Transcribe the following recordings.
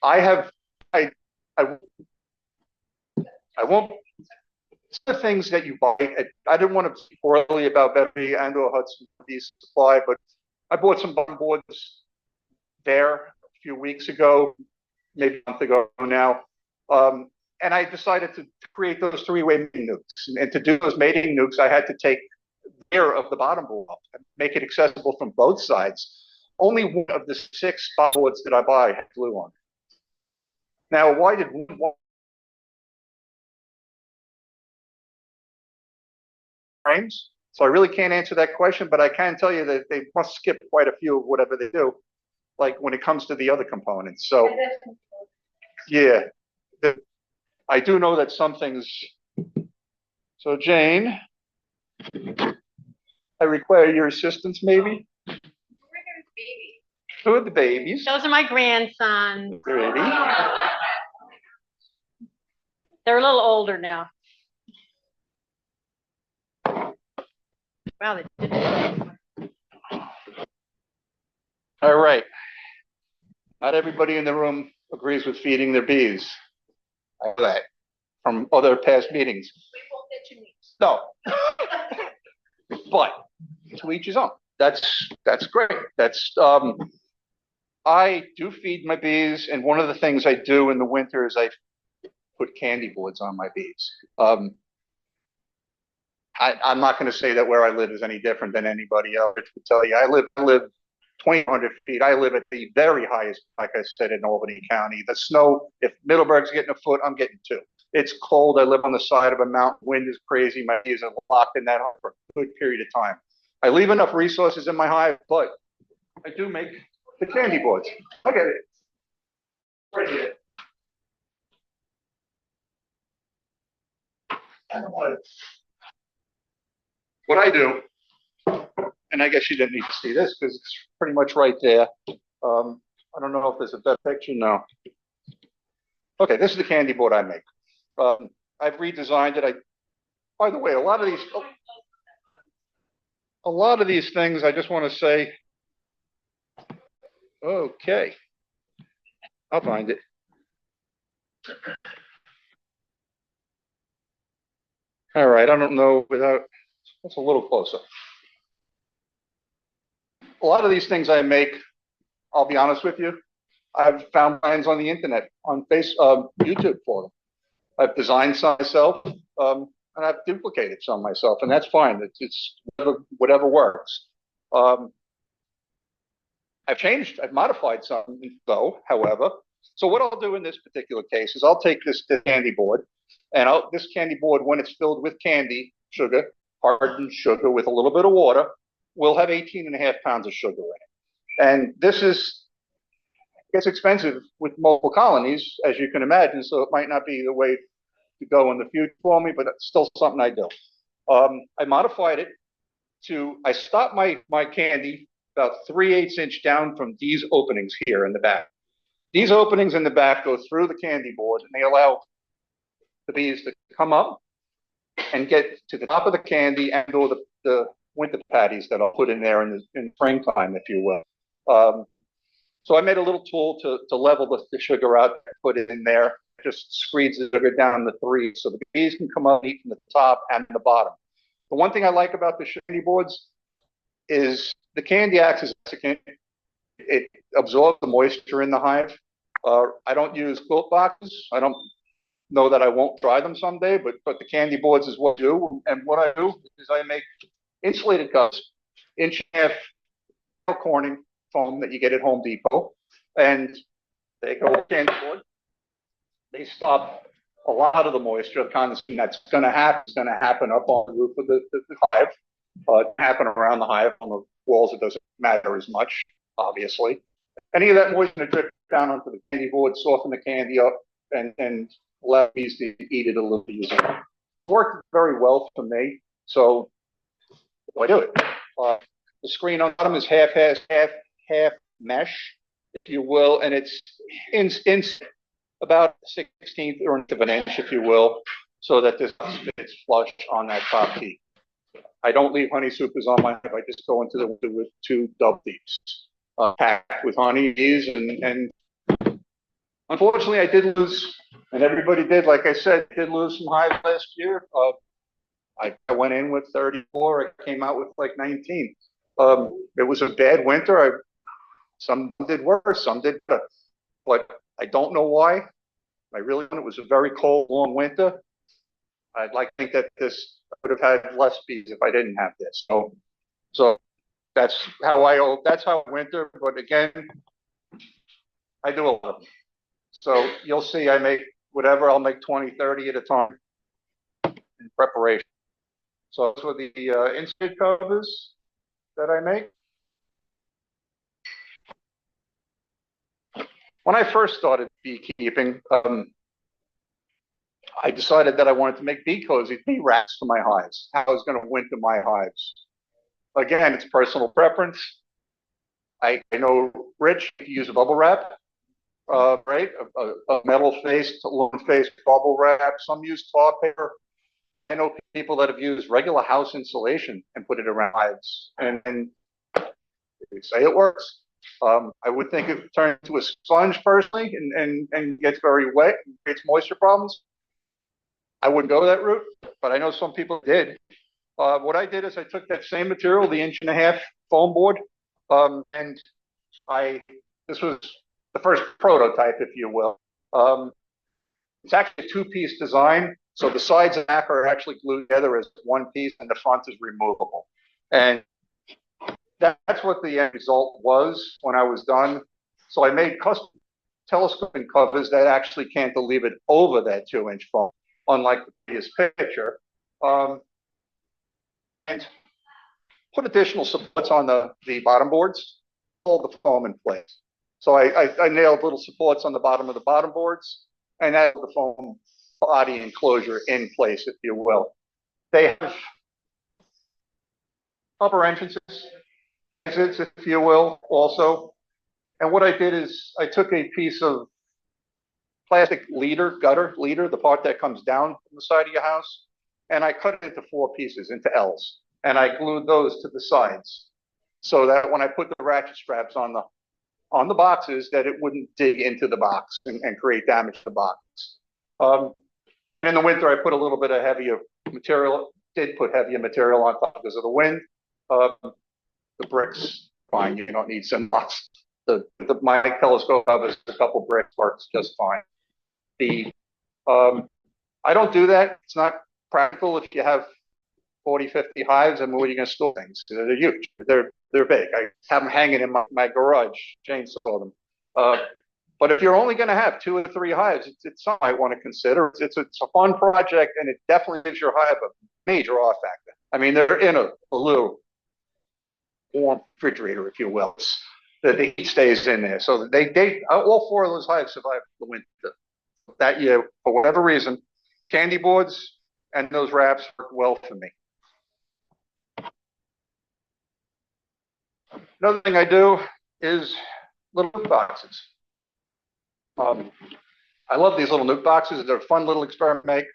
I have, I, I won't. Some of the things that you buy, I didn't want to speak poorly about Beverly and/or Hudson Bees Supply, but I bought some bottom boards there a few weeks ago, maybe a month ago now. And I decided to create those three-way mating nukes. And to do those mating nukes, I had to take the rear of the bottom board off and make it accessible from both sides. Only one of the 6 bottom boards that I buy had glue on it. Now, why did one frames? So I really can't answer that question, but I can tell you that they must skip quite a few of whatever they do, like when it comes to the other components. So, yeah, I do know that some things. So, Jane, I require your assistance, maybe. Who are the babies? Those are my grandsons. Pretty. They're a little older now. Wow, they did. All right. Not everybody in the room agrees with feeding their bees. I know that from other past meetings. No. But to each his own. That's great. I do feed my bees, and one of the things I do in the winter is I put candy boards on my bees. I'm not going to say that where I live is any different than anybody else. I can tell you, I live 2,200 feet. I live at the very highest, like I said, in Albany County. The snow, if Middleburg's getting a foot, I'm getting 2. It's cold. I live on the side of a mountain. Wind is crazy. My bees are locked in that home for a good period of time. I leave enough resources in my hive, but I do make the candy boards. Look at it. Right here. What I do, and I guess you didn't need to see this because it's pretty much right there. I don't know if there's a better picture. No. Okay, this is the candy board I make. I've redesigned it. By the way, a lot of these things, I just want to say, okay, I'll find it. All right, I don't know without, that's a little closer. A lot of these things I make, I'll be honest with you, I've found finds on the internet, on YouTube for them. I've designed some myself, and I've duplicated some myself, and that's fine. It's whatever works. I've modified some though, however. So what I'll do in this particular case is I'll take this candy board, and this candy board, when it's filled with candy, sugar, hardened sugar with a little bit of water, will have 18.5 pounds of sugar in it. And this gets expensive with multiple colonies, as you can imagine, so it might not be the way to go in the future for me, but it's still something I do. I modified it I stop my candy about 3/8 inch down from these openings here in the back. These openings in the back go through the candy board, and they allow the bees to come up and get to the top of the candy and or the winter patties that I'll put in there in springtime, if you will. So I made a little tool to level the sugar out, put it in there, just squeeze the sugar down the 3 so the bees can come up and eat from the top and the bottom. The one thing I like about the candy boards is the candy acts as a desiccant. It absorbs the moisture in the hive. I don't use quilt boxes. I don't know that I won't try them someday, but the candy boards is what I do. And what I do is I make insulated cups, 1.5 inch Corning foam that you get at Home Depot, and they go with candy board. They stop a lot of the moisture, the condensation that's going to happen is going to happen up on the roof of the hive, happen around the hive. On the walls, it doesn't matter as much, obviously. Any of that moisture drip down onto the candy board, soften the candy up, and allow bees to eat it a little easier. It worked very well for me, so I do it. The screen on the bottom is half mesh, if you will, and it's in about 1/16 or inch of an inch, if you will, so that this fits flush on that top teeth. I don't leave honey supers on my hive. I just go into the winter with 2 double teeps. packed with honeybees, and unfortunately, I did lose, and everybody did. Like I said, did lose some hives last year. I went in with 34. I came out with like 19. It was a bad winter. Some did worse, some did better, but I don't know why. I really, it was a very cold, long winter. I'd like to think that this I would have had less bees if I didn't have this. So that's how winter. But again, I do a lot of them. So you'll see, I make whatever. I'll make 20, 30 at a time in preparation. So those were the insert covers that I make. When I first started beekeeping, I decided that I wanted to make bee cozies, bee wraps for my hives. How I was going to winter my hives. Again, it's personal preference. I know Rich, you use a bubble wrap, right? A metal-faced, aluminum-faced bubble wrap. Some use tar paper. I know people that have used regular house insulation and put it around hives, and they say it works. I would think if it turns into a sponge personally and gets very wet and creates moisture problems, I wouldn't go that route, but I know some people did. What I did is I took that same material, the 1.5-inch foam board, and this was the first prototype, if you will. It's actually a two-piece design, so the sides and back are actually glued together as one piece, and the front is removable. And that's what the end result was when I was done. So I made custom telescoping covers that actually cantilevered over that 2-inch foam, unlike the previous picture. And put additional supports on the bottom boards, hold the foam in place. So I nailed little supports on the bottom of the bottom boards, and that the foam body enclosure in place, if you will. They have upper entrances, exits, if you will, also. And what I did is I took a piece of plastic gutter leader, the part that comes down from the side of your house, and I cut it into 4 pieces, into L's, and I glued those to the sides so that when I put the ratchet straps on the boxes, that it wouldn't dig into the box and create damage to the box. In the winter, I put a little bit of heavier material, did put heavier material on top because of the wind. The bricks, fine, you don't need some box. My telescope has a couple bricks, works just fine. I don't do that. It's not practical if you have 40, 50 hives. I mean, where are you going to store things? They're huge. They're big. I have them hanging in my garage, chainsaw them. But if you're only going to have 2 or 3 hives, it's something I want to consider. It's a fun project, and it definitely gives your hive a major awe factor. I mean, they're in a little warm refrigerator, if you will. The heat stays in there. So they all 4 of those hives survived the winter that year for whatever reason. Candy boards and those wraps work well for me. Another thing I do is little nuke boxes. I love these little nuke boxes. They're a fun little experiment to make.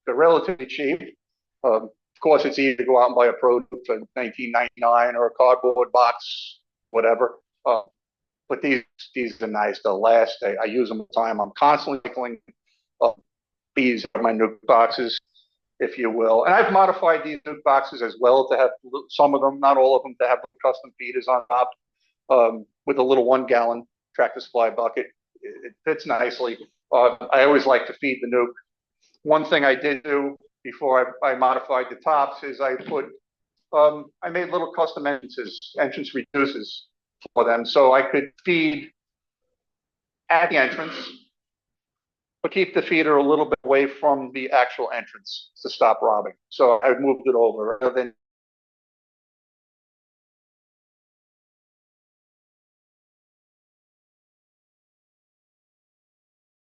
They're relatively cheap. Of course, it's easy to go out and buy a Pro for $19.99 or a cardboard box, whatever. But these are nice. They'll last. I use them all the time. I'm constantly pulling bees out of my nuke boxes, if you will. And I've modified these nuke boxes as well to have some of them, not all of them, to have custom feeders on top with a little 1-gallon Tractor Supply bucket. It fits nicely. I always like to feed the nuke. One thing I did do before I modified the tops is I made little custom entrance reducers for them, so I could feed at the entrance, but keep the feeder a little bit away from the actual entrance to stop robbing. So I moved it over rather than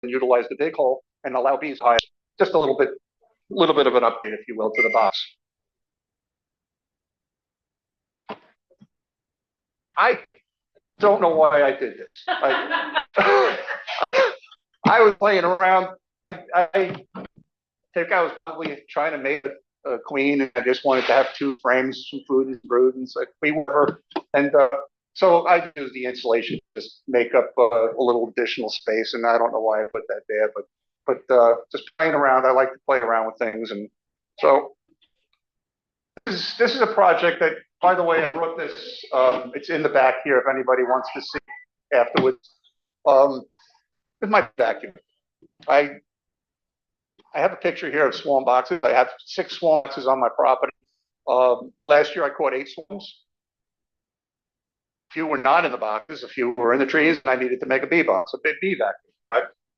utilize the big hole and allow bees high. Just a little bit of an update, if you will, to the box. I don't know why I did this. I was playing around. I think I was probably trying to make a queen, and I just wanted to have 2 frames, some food and brood, and so we were. And So I use the insulation to just make up a little additional space, and I don't know why I put that there, but just playing around. I like to play around with things, and so this is a project that, by the way, I brought this. It's in the back here if anybody wants to see afterwards. With my vacuum, I have a picture here of swarm boxes. I have 6 swarm boxes on my property. Last year I caught 8 swarms. A few were not in the boxes, a few were in the trees, and I needed to make a bee box, a big bee vacuum.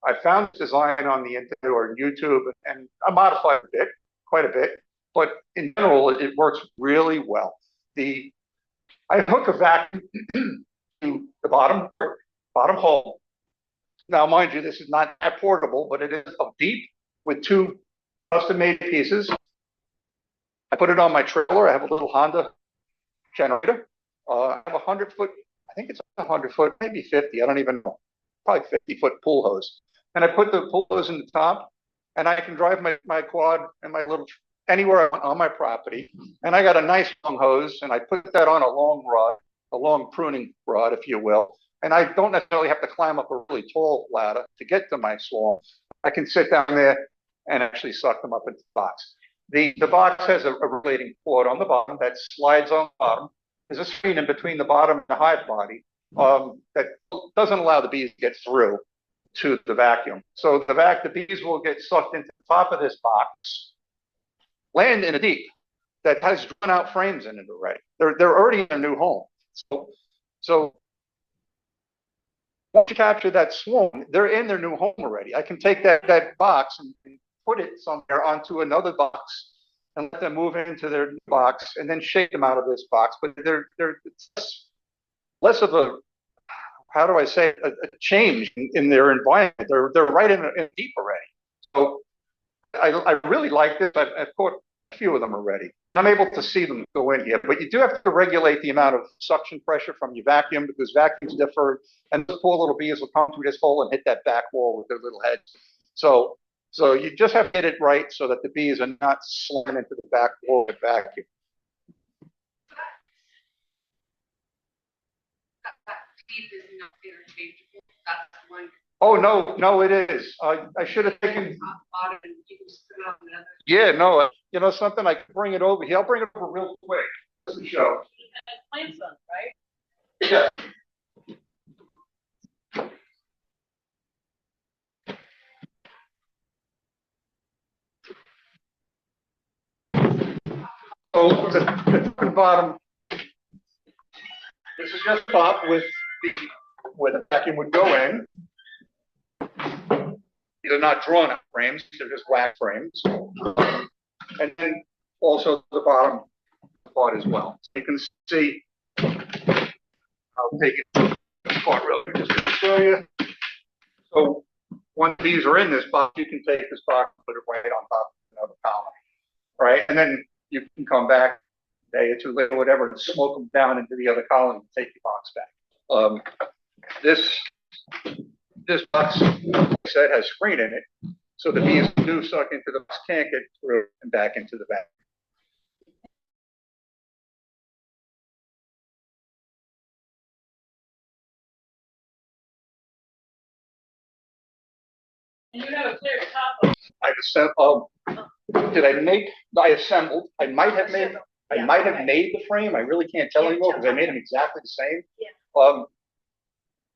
I found this design on the internet or YouTube, and I modified a bit, quite a bit, but in general, it works really well. I hook a vacuum to the bottom hole. Now, mind you, this is not that portable, but it is deep with 2 custom-made pieces. I put it on my trailer. I have a little Honda generator. I have 100-foot, I think it's 100-foot, maybe 50, I don't even know, probably 50-foot pool hose. And I put the pool hose in the top, and I can drive my quad and my little, anywhere on my property. And I got a nice long hose, and I put that on a long rod, a long pruning rod, if you will. And I don't necessarily have to climb up a really tall ladder to get to my swarm. I can sit down there and actually suck them up into the box. The box has a relating cord on the bottom that slides on the bottom. There's a screen in between the bottom and the hive body that doesn't allow the bees to get through to the vacuum. So the bees will get sucked into the top of this box, land in a deep that has drawn out frames in it already. They're already in a new home. So once you capture that swarm, they're in their new home already. I can take that box and put it somewhere onto another box and let them move into their new box and then shake them out of this box. But it's less of a, how do I say, a change in their environment. They're right in deep already. So I really like this. I've caught a few of them already. I'm able to see them go in here, but you do have to regulate the amount of suction pressure from your vacuum because vacuums differ, and the poor little bees will come through this hole and hit that back wall with their little heads. So you just have to hit it right so that the bees are not slamming into the back wall with vacuum. Oh, no, it is. I should have taken. Yeah, no, you know something? I can bring it over here. I'll bring it over real quick. Just to show. Plants on, right? Yeah. So the bottom, this is just top with where the vacuum would go in. These are not drawn up frames, they're just wax frames. And then also the bottom part as well. So you can see, I'll take it apart real quick just to show you. So once these are in this box, you can take this box and put it right on top of another column. Right? And then you can come back a day or two later, whatever, and smoke them down into the other column and take your box back. This box, like I said, has screen in it, so the bees do suck into the box, can't get through and back into the vacuum. And you have a clear top. I assembled. I might have made the frame. I really can't tell anymore because I made them exactly the same. Yeah.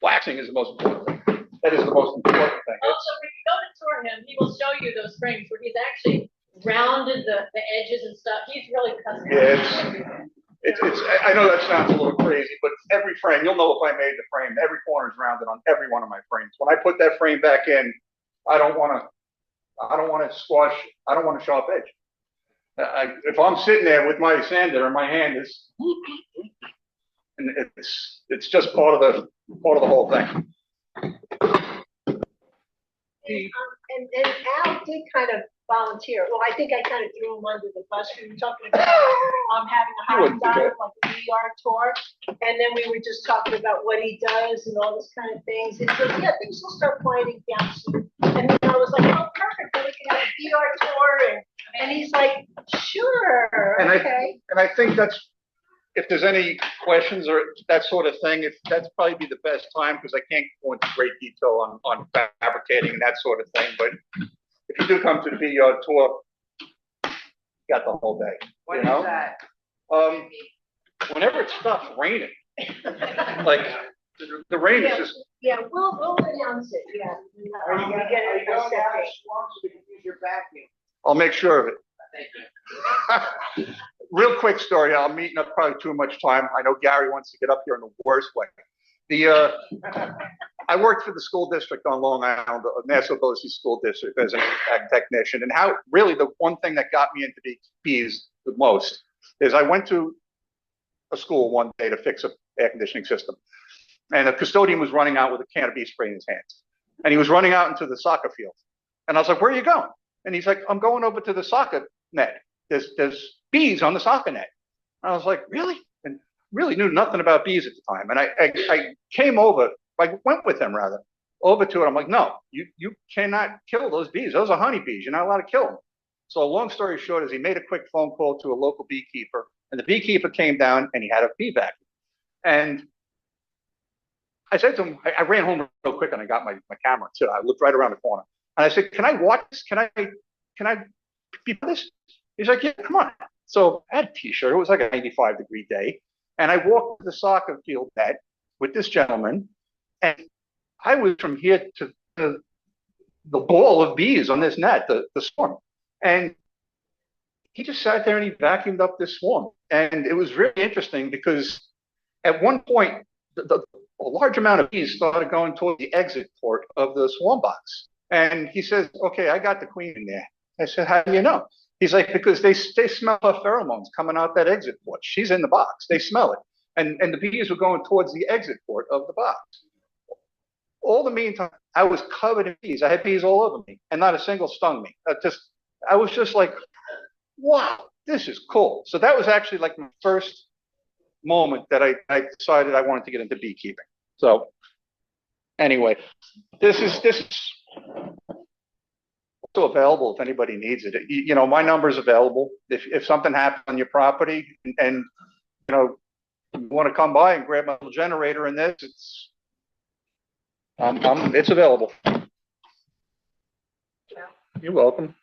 Waxing is the most important thing. That is the most important thing. Also, when you go to tour him, he will show you those frames where he's actually rounded the edges and stuff. He's really custom. Yeah, it's. I know that sounds a little crazy, but every frame, you'll know if I made the frame. Every corner is rounded on every one of my frames. When I put that frame back in, I don't want to squash. I don't want a sharp edge. If I'm sitting there with my sander in my hand, it's just part of the whole thing. And Al did kind of volunteer. Well, I think I kind of threw him under the bus. We were talking about having a hard dive, like a VR tour. And then we were just talking about what he does and all this kind of things. And he goes, yeah, things will start quieting down soon. And then I was like, oh, perfect. Then we can have a VR tour. And he's like, sure, and okay. I think if there's any questions or that sort of thing, if that's probably be the best time, because I can't go into great detail on fabricating and that sort of thing. But if you do come to the BR tour, you got the whole day. When is that? Whenever it stops raining, like the rain is just. Yeah, we'll announce it, yeah. Are you gonna get it go by to that Saturday. swamp so we can use your vacuum? I'll make sure of it. Thank you. Real quick story. I'm eating up probably too much time. I know Gary wants to get up here in the worst way. I worked for the school district on Long Island, the Nassau Boise School District, as an ag technician. And how really the one thing that got me into bees the most is I went to a school one day to fix an air conditioning system. And the custodian was running out with a can of bee spray in his hands. And he was running out into the soccer field. And I was like, where are you going? And he's like, I'm going over to the soccer net. There's bees on the soccer net. And I was like, really? And really knew nothing about bees at the time. And I came over, I went with him rather, over to it. I'm like, no, you cannot kill those bees. Those are honeybees. You're not allowed to kill them. So long story short is he made a quick phone call to a local beekeeper. And the beekeeper came down and he had a bee vacuum. And I said to him, I ran home real quick and I got my camera too. I looked right around the corner. And I said, can I watch this? Can I be this? He's like, yeah, come on. So I had a t-shirt. It was like a 95-degree day. And I walked to the soccer field net with this gentleman. And I was from here to the ball of bees on this net, the swarm. And he just sat there and he vacuumed up this swarm. And it was really interesting because at one point, a large amount of bees started going toward the exit port of the swarm box. And he says, okay, I got the queen in there. I said, how do you know? He's like, because they smell her pheromones coming out that exit port. She's in the box. They smell it. And the bees were going towards the exit port of the box. All the meantime, I was covered in bees. I had bees all over me, and not a single stung me. I was just like, wow, this is cool. So that was actually like my first moment that I decided I wanted to get into beekeeping. So anyway, this is also available if anybody needs it. You know, my number is available. If something happens on your property and you know, you want to come by and grab my little generator in this, it's available. You're welcome.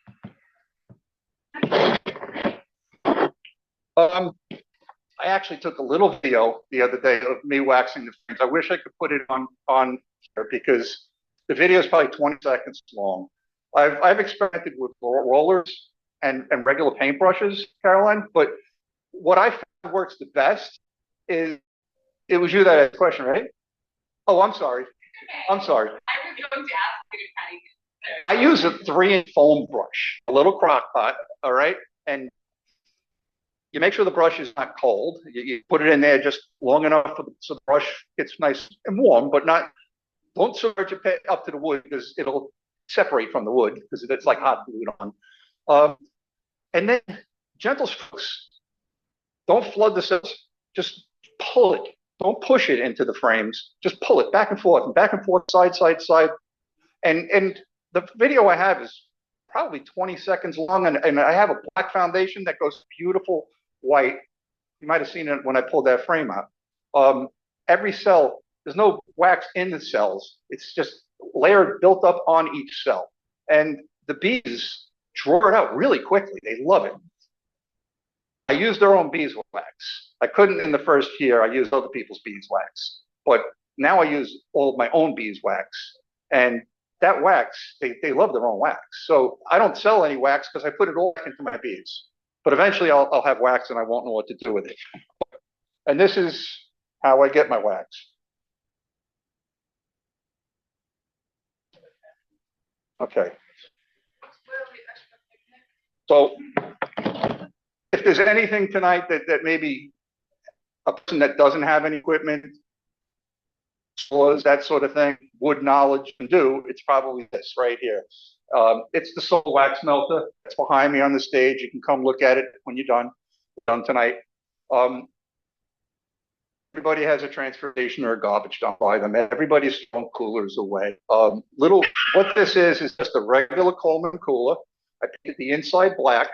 I actually took a little video the other day of me waxing the frames. I wish I could put it on here because the video is probably 20 seconds long. I've experimented with rollers and regular paintbrushes, Caroline, but what I found works the best is, it was you that asked the question, right? Oh, I'm sorry. I'm sorry. I was going to ask you to I use a 3-inch foam brush, a little crock pot, all right? And you make sure the brush is not cold. You put it in there just long enough so the brush gets nice and warm, but don't submerge it up to the wood because it'll separate from the wood because it's like hot glued on. And then gentle strokes. Don't flood the cells. Just pull it. Don't push it into the frames. Just pull it back and forth, side, side, side. And the video I have is probably 20 seconds long, and I have a black foundation that goes beautiful white. You might have seen it when I pulled that frame out. Every cell, there's no wax in the cells. It's just layered, built up on each cell. And the bees draw it out really quickly. They love it. I used their own beeswax. I couldn't in the first year. I used other people's beeswax. But now I use all of my own beeswax. And that wax, they love their own wax. So I don't sell any wax because I put it all back into my bees. But eventually I'll have wax and I won't know what to do with it. And this is how I get my wax. Okay. So if there's anything tonight that maybe a person that doesn't have any equipment, that sort of thing, wood knowledge can do, it's probably this right here. It's the solar wax melter. It's behind me on the stage. You can come look at it when you're done tonight. Everybody has a transfer station or a garbage dump by them. Everybody's throwing coolers away. What this is just a regular Coleman cooler. I painted the inside black.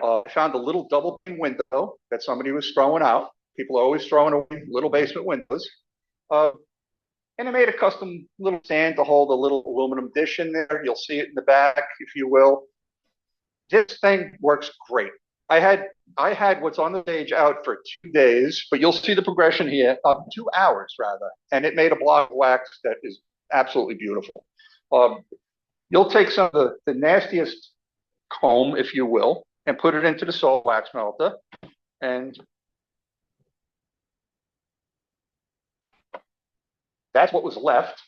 I found a little double pane window that somebody was throwing out. People are always throwing away little basement windows. And I made a custom little stand to hold a little aluminum dish in there. You'll see it in the back, if you will. This thing works great. I had what's on the stage out for 2 days, but you'll see the progression here, 2 hours rather, and it made a block of wax that is absolutely beautiful. You'll take some of the nastiest comb, if you will, and put it into the salt wax melter, and that's what was left.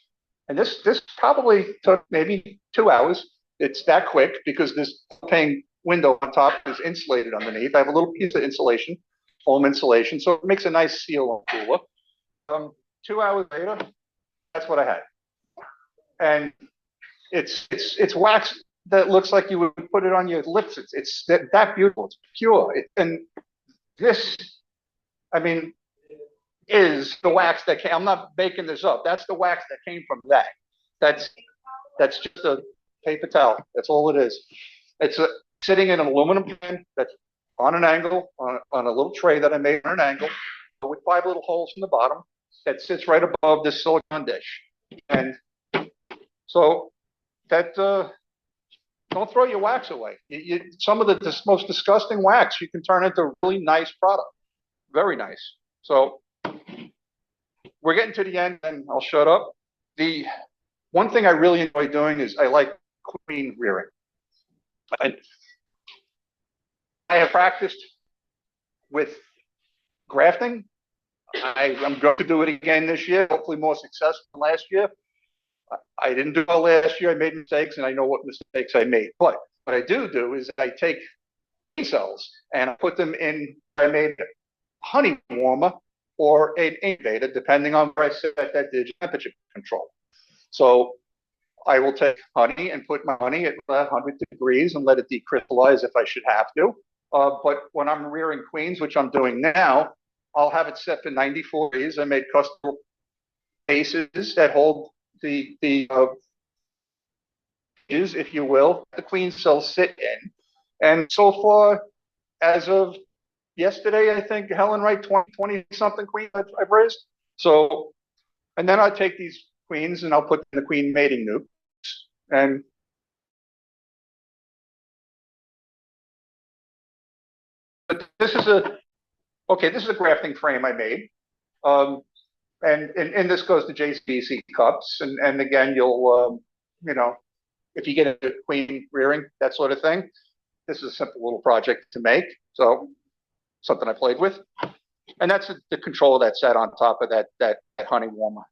And this probably took maybe 2 hours. It's that quick because this pane window on top is insulated underneath. I have a little piece of insulation, foam insulation, so it makes a nice seal on the cooler. 2 hours later, that's what I had. And it's wax that looks like you would put it on your lips. It's that beautiful. It's pure. And this, I mean, is the wax that came. I'm not making this up. That's the wax that came from that. That's just a paper towel. That's all it is. It's sitting in an aluminum pan that's on an angle, on a little tray that I made on an angle, with 5 little holes in the bottom that sits right above this silicone dish. And so that, don't throw your wax away. Some of the most disgusting wax you can turn into a really nice product. Very nice. So we're getting to the end and I'll shut up. The one thing I really enjoy doing is I like queen rearing. I have practiced with grafting. I'm going to do it again this year, hopefully more successful than last year. I didn't do well last year. I made mistakes and I know what mistakes I made. But what I do is I take queen cells and I put them in, I made honey warmer or an incubator, depending on where I sit at that digital temperature control. So I will take honey and put my honey at 100 degrees and let it decrystallize if I should have to. But when I'm rearing queens, which I'm doing now, I'll have it set for 94 degrees. I made custom bases that hold the if you will, the queen cells sit in. And so far, as of yesterday, I think, Helen, right, 20 something queens I've raised. So, and then I'll take these queens and I'll put in the queen mating nukes. And this is a grafting frame I made. And this goes to CMBC cups. And again, you'll, if you get into queen rearing, that sort of thing, this is a simple little project to make. So something I played with. And that's the control that sat on top of that honey warmer.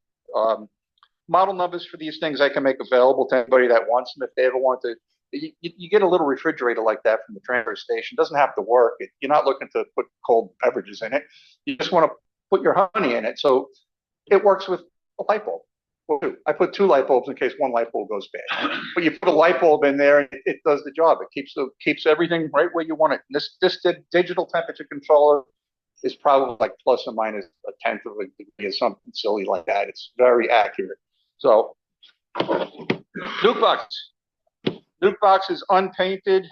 Model numbers for these things I can make available to anybody that wants them if they ever want to. You get a little refrigerator like that from the transfer station. It doesn't have to work. You're not looking to put cold beverages in it. You just want to put your honey in it. So it works with a light bulb. Well, I put 2 light bulbs in case one light bulb goes bad. But you put a light bulb in there, and it does the job. It keeps everything right where you want it. And this digital temperature controller is probably like plus or minus a tenth of a degree or something silly like that. It's very accurate. So, nuke box. Nuke box is unpainted.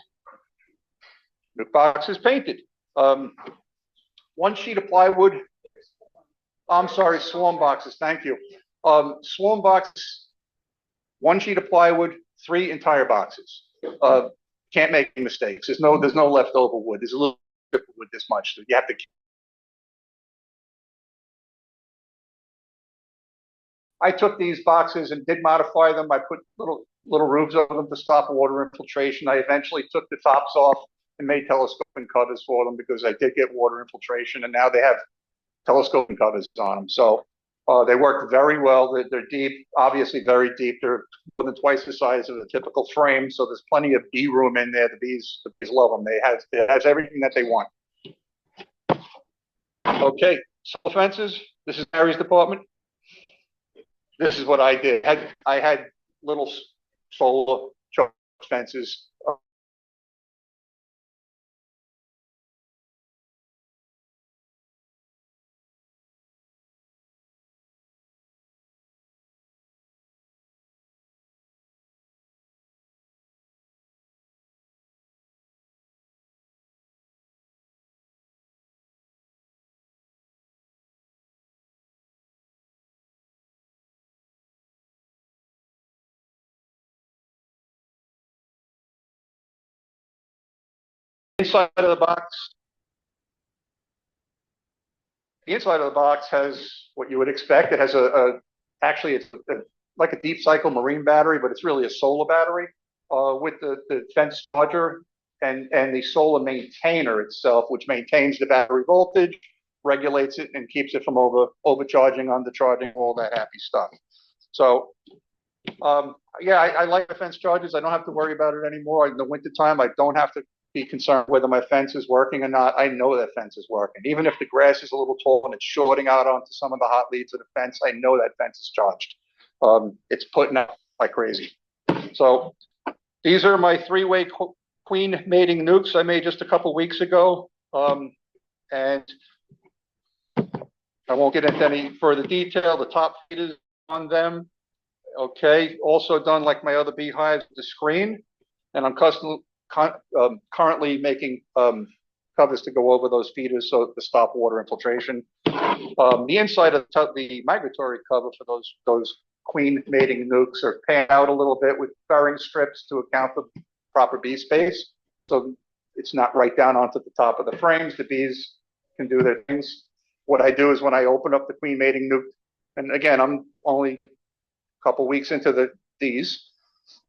Nuke box is painted. 1 sheet of plywood. I'm sorry, swarm boxes. Thank you. Swarm boxes, 1 sheet of plywood, 3 entire boxes. Can't make any mistakes. There's no leftover wood. There's a little bit of wood this much. So you have to. I took these boxes and did modify them. I put little roofs over them to stop water infiltration. I eventually took the tops off and made telescoping covers for them because I did get water infiltration, and now they have telescoping covers on them. So they work very well. They're deep, obviously very deep. They're more than twice the size of a typical frame, so there's plenty of bee room in there. The bees love them. It has everything that they want. Okay, solar fences. This is Harry's department. This is what I did. I had little solar fences inside of the box. The inside of the box has what you would expect. It has actually it's like a deep cycle marine battery, but it's really a solar battery with the fence charger and the solar maintainer itself, which maintains the battery voltage, regulates it, and keeps it from overcharging, undercharging, all that happy stuff. So, yeah, I like the fence chargers. I don't have to worry about it anymore. In the wintertime, I don't have to be concerned whether my fence is working or not. I know that fence is working. Even if the grass is a little tall and it's shorting out onto some of the hot leads of the fence, I know that fence is charged. It's putting out like crazy. So these are my three-way queen mating nukes I made just a couple weeks ago. And I won't get into any further detail. The top feeders on them, okay. Also done like my other beehives, the screen. And I'm currently making covers to go over those feeders so to stop water infiltration. The inside of the migratory cover for those queen mating nukes are panned out a little bit with bearing strips to account for proper bee space. So it's not right down onto the top of the frames. The bees can do their things. What I do is when I open up the queen mating nuke, and again, I'm only a couple weeks into these,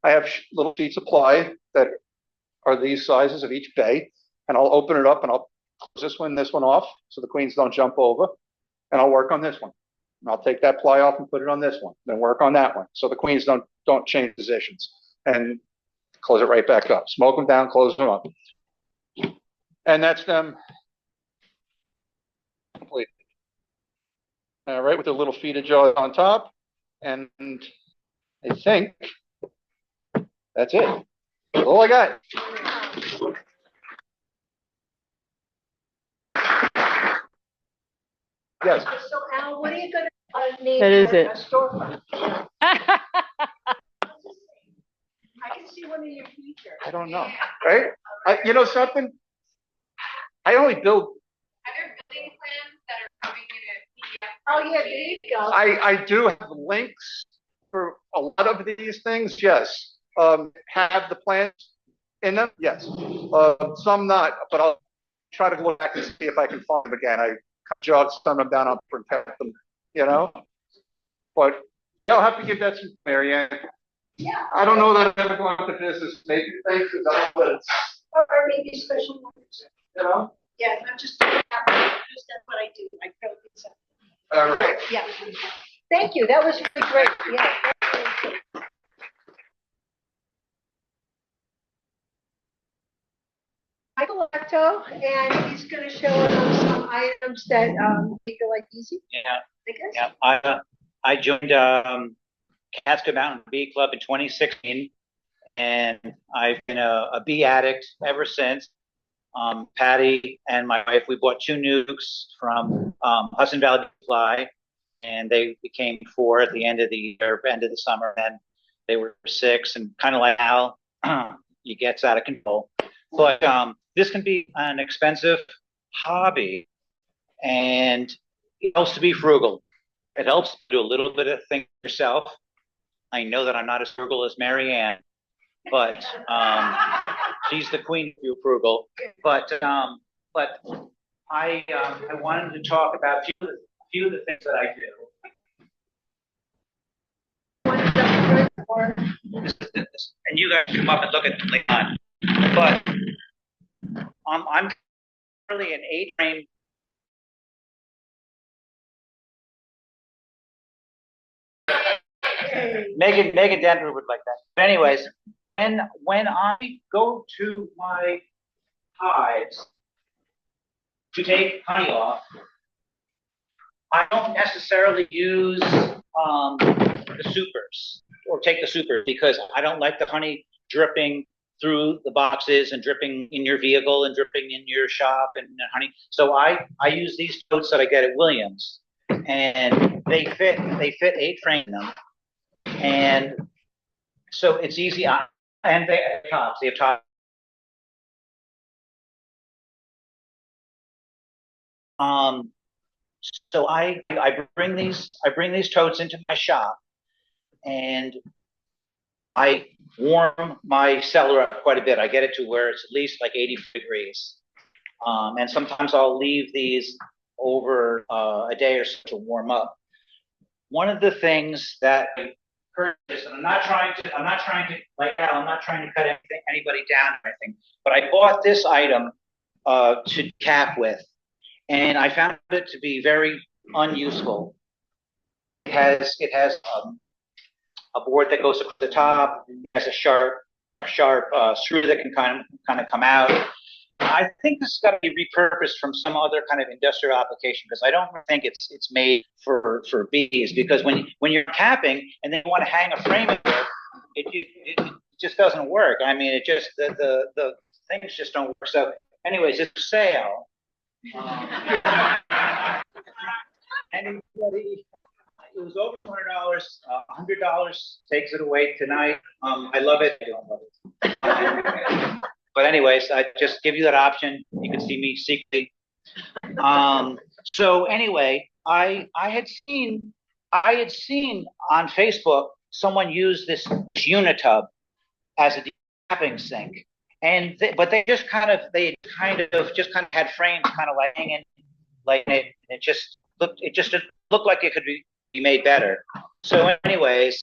I have little sheets of ply that are these sizes of each bay, and I'll open it up and I'll close this one off so the queens don't jump over, and I'll work on this one. And I'll take that ply off and put it on this one, then work on that one. So the queens don't change positions, and close it right back up. Smoke them down, close them up. And that's them complete. All right, with the little feeder jar on top. And I think that's it. That's all I got. Yes. So Al, what are you gonna name That is your it. storefront? I can see one of your features. I don't know. Right? You know something? I only build. Are there building plans that are coming in a PDF? Oh, yeah, there you go. I do have links for a lot of these things. Yes. Have the plans in them? Yes. Some not, but I'll try to go back and see if I can find them again. I jot some of them down, I'll protect them, you know? But I'll have to give that to Mary Ann. Yeah. I don't know that I'm ever going to business making things, but Or maybe special numbers. you know? Yeah, I'm just that's what I do. I probably so. All right. Yeah. Thank you. That was really great. Yeah. Michael Octo, and he's going to show us some items that make your life easy. Yeah, I guess. yeah. I joined Catskill Mountain Bee Club in 2016, and I've been a bee addict ever since. Patty and my wife, we bought 2 nukes from Hudson Valley Fly, and they became 4 at the end of the year, end of the summer, and they were 6, and kind of like how it gets out of control. But this can be an expensive hobby, and it helps to be frugal. It helps to do a little bit of things yourself. I know that I'm not as frugal as Mary Ann, but she's the queen of frugal. But I wanted to talk about a few of the things that I do. And you guys come up and look at them later on. But I'm currently an 8-frame. Megan Denver would like that. But anyways, when I go to my hives to take honey off, I don't necessarily use the supers or take the supers because I don't like the honey dripping through the boxes and dripping in your vehicle and dripping in your shop and honey. So I use these totes that I get at Williams, and they fit 8-frame them. And so it's easy, and they have tops. They have tops. So I bring these totes into my shop, and I warm my cellar up quite a bit. I get it to where it's at least like 80 degrees. And sometimes I'll leave these over a day or so to warm up. One of the things that occurred is, and I'm not trying to, like Al, I'm not trying to cut anybody down or anything, but I bought this item to cap with, and I found it to be very unuseful. It has a board that goes up the top. It has a sharp screw that can kind of come out. I think this has got to be repurposed from some other kind of industrial application, because I don't think it's made for bees. Because when you're capping and then you want to hang a frame in there, it just doesn't work. I mean, it just the things just don't work. So, anyways, it's a sale. Anybody? It was over $200. $100 takes it away tonight. I love it. I don't love it. But anyways, I just give you that option. You can see me secretly. So anyway, I had seen on Facebook someone use this unitub as a decapping sink, and they just kind of had frames kind of like hanging, like it just looked like it could be made better. So anyways,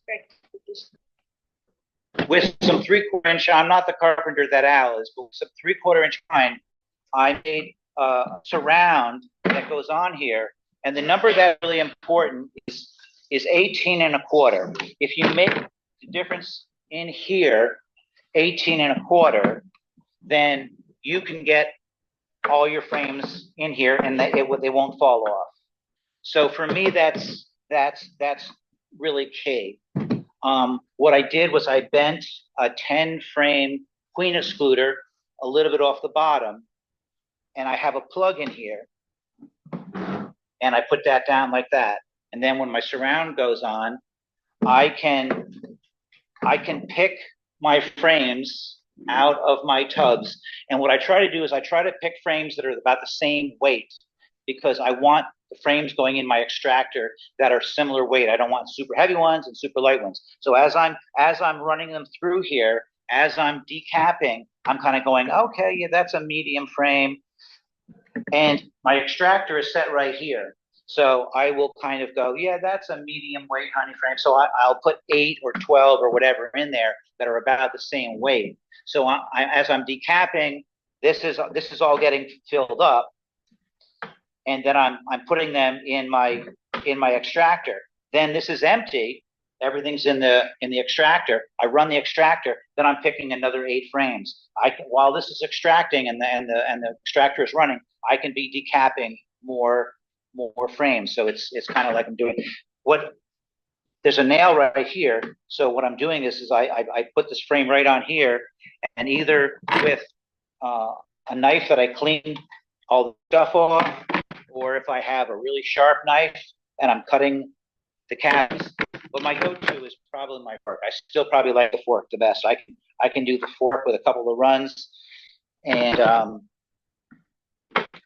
with some 3/4 inch, I'm not the carpenter that Al is, but with some 3/4 inch pine, I made a surround that goes on here. And the number that's really important is 18 1/4. If you make the difference in here, 18 1/4, then you can get all your frames in here and they won't fall off. So for me, that's really key. What I did was I bent a 10 frame queen excluder a little bit off the bottom, and I have a plug in here, and I put that down like that. And then when my surround goes on, I can pick my frames out of my tubs. And what I try to do is I try to pick frames that are about the same weight, because I want the frames going in my extractor that are similar weight. I don't want super heavy ones and super light ones. So as I'm running them through here, as I'm decapping, I'm kind of going, okay, yeah, that's a medium frame. And my extractor is set right here. So I will kind of go, yeah, that's a medium weight honey frame. So I'll put 8 or 12 or whatever in there that are about the same weight. So as I'm decapping, this is all getting filled up. And then I'm putting them in my extractor. Then this is empty. Everything's in the extractor. I run the extractor. Then I'm picking another 8 frames. While this is extracting and the extractor is running, I can be decapping more frames. So it's kind of like I'm doing there's a nail right here. So what I'm doing is I put this frame right on here, and either with a knife that I clean all the stuff off, or if I have a really sharp knife and I'm cutting the caps. But my go-to is probably my fork. I still probably like the fork the best. I can do the fork with a couple of runs. And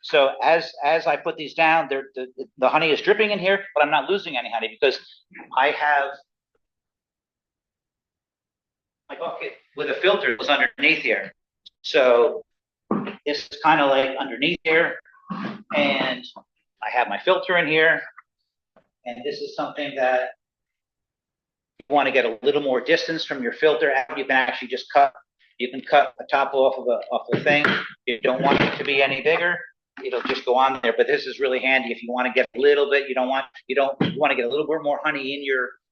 so as I put these down, the honey is dripping in here, but I'm not losing any honey because I have my bucket with a filter that's underneath here. So it's kind of like underneath here. And I have my filter in here, and this is something that you want to get a little more distance from your filter. You can actually just cut the top off of the thing. You don't want it to be any bigger. It'll just go on there. But this is really handy if you want to get a little bit. You want to get a little bit more honey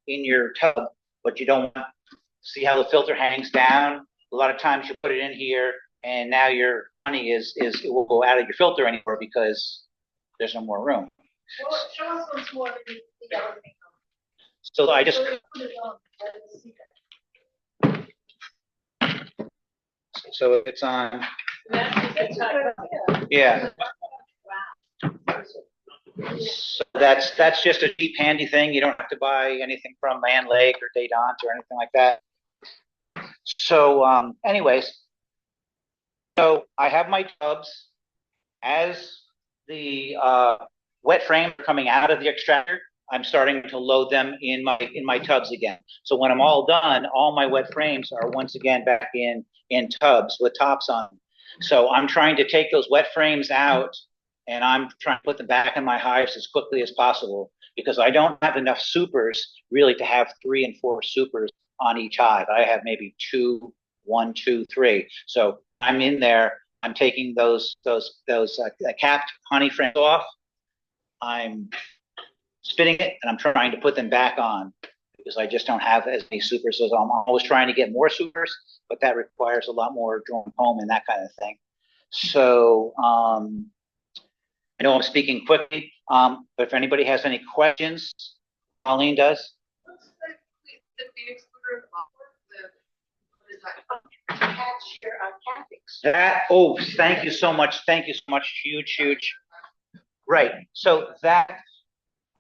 in your tub, but you don't want. See how the filter hangs down? A lot of times you put it in here, and now your honey it will go out of your filter anymore because there's no more room. Show us once more the other thing. So I just so it's on. Yeah. So that's just a cheap handy thing. You don't have to buy anything from Man Lake or Dadant or anything like that. So anyways, so I have my tubs. As the wet frames are coming out of the extractor, I'm starting to load them in my tubs again. So when I'm all done, all my wet frames are once again back in tubs with tops on them. So I'm trying to take those wet frames out, and I'm trying to put them back in my hives as quickly as possible, because I don't have enough supers really to have 3 and 4 supers on each hive. I have maybe 2, 1, 2, 3. So I'm in there. I'm taking those capped honey frames off. I'm spinning it, and I'm trying to put them back on, because I just don't have as many supers. So I'm always trying to get more supers, but that requires a lot more drawing home and that kind of thing. So I know I'm speaking quickly, but if anybody has any questions, Colleen does. What's the Phoenix Blue what is that? Catch your cappings. That, thank you so much. Thank you so much. Huge. Right. So that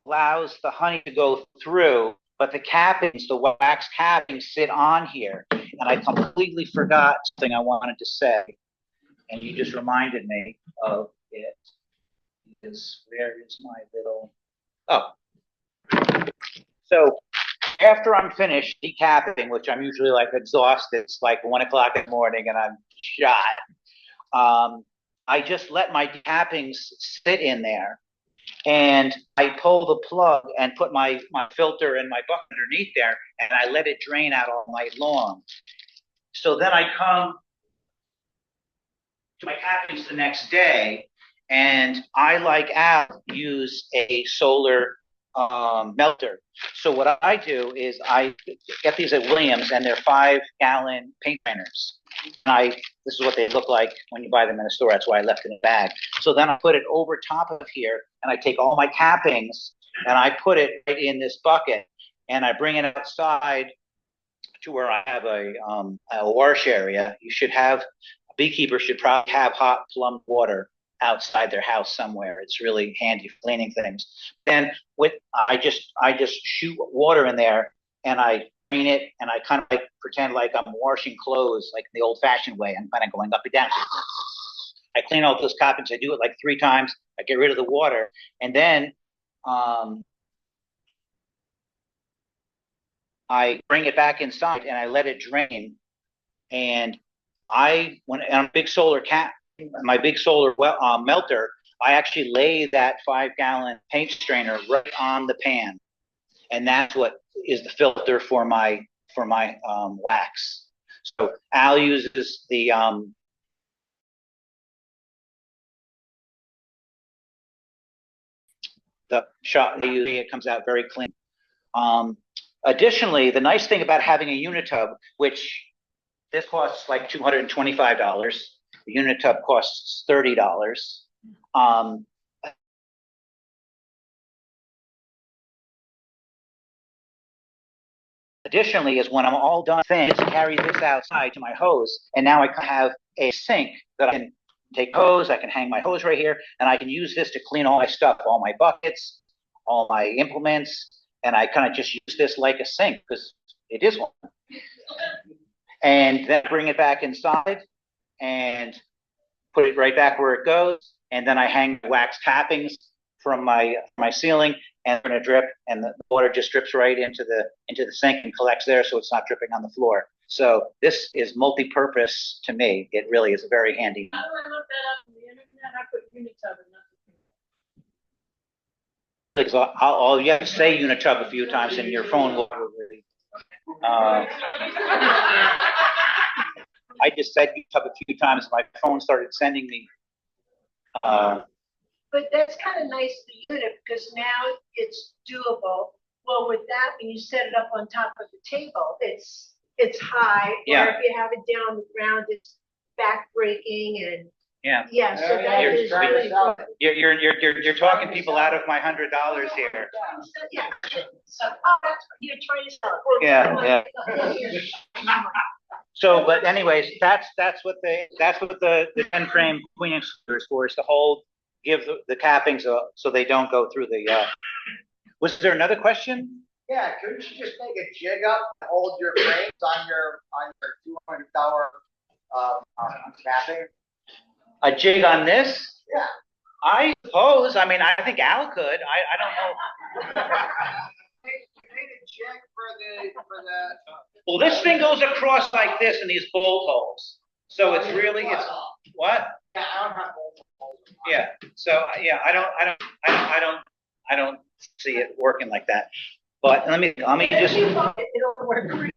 allows the honey to go through, but the cappings, the wax cappings, sit on here. And I completely forgot something I wanted to say, and you just reminded me of it. Where is my little? Oh. So after I'm finished decapping, which I'm usually like exhausted, it's like 1 o'clock in the morning and I'm shot. I just let my decappings sit in there, and I pull the plug and put my filter and my bucket underneath there, and I let it drain out all night long. So then I come to my cappings the next day, and I, like Al, use a solar melter. So what I do is I get these at Williams, and they're 5-gallon paint trainers. And this is what they look like when you buy them in the store. That's why I left it in a bag. So then I put it over top of here, and I take all my cappings and I put it right in this bucket, and I bring it outside to where I have a wash area. A beekeeper should probably have hot plum water outside their house somewhere. It's really handy for cleaning things. Then I just shoot water in there, and I clean it, and I kind of like pretend like I'm washing clothes, like the old-fashioned way. I'm kind of going up and down. I clean out those cappings. I do it like 3 times. I get rid of the water, and then I bring it back inside and I let it drain. And when on a big solar my big solar melter, I actually lay that 5-gallon paint strainer right on the pan, and that's what is the filter for my wax. So Al uses the shot. It comes out very clean. Additionally, the nice thing about having a unitub, which this costs like $225. The unitub costs $30. Additionally, is when I'm all done, I just carry this outside to my hose, and now I have a sink that I can take hose. I can hang my hose right here, and I can use this to clean all my stuff, all my buckets, all my implements, and I kind of just use this like a sink because it is one. And then bring it back inside and put it right back where it goes, and then I hang wax cappings from my ceiling, and they're gonna drip, and the water just drips right into the sink and collects there, so it's not dripping on the floor. So this is multi-purpose to me. It really is very handy. How do I look that up on the internet? I put Unitub and nothing. Because I'll you have to say Unitub a few times, and your phone will really. I just said Unitub a few times. My phone started sending me. But that's kind of nice for you because now it's doable. Well, with that, when you set it up on top of the table, it's high. Yeah. Or if you have it down on the ground, it's back-breaking and. Yeah. Yeah, so that You're is really good. You're talking people out of my $100 here. Yeah. So, that's what you're trying to sell. Yeah. So, but anyways, that's what the 10 frame queen excluder is for, is to give the cappings so they don't go through the. Was there another question? Yeah, couldn't you just make a jig up to hold your frames on your $200 capping? A jig on this? Yeah. I suppose. I mean, I think Al could. I don't know. You made a jig for the. Well, this thing goes across like this in these bolt holes. So it's really, it's what? Yeah, I don't have multiple. Yeah. So yeah, I don't see it working like that. But let me just. It'll work.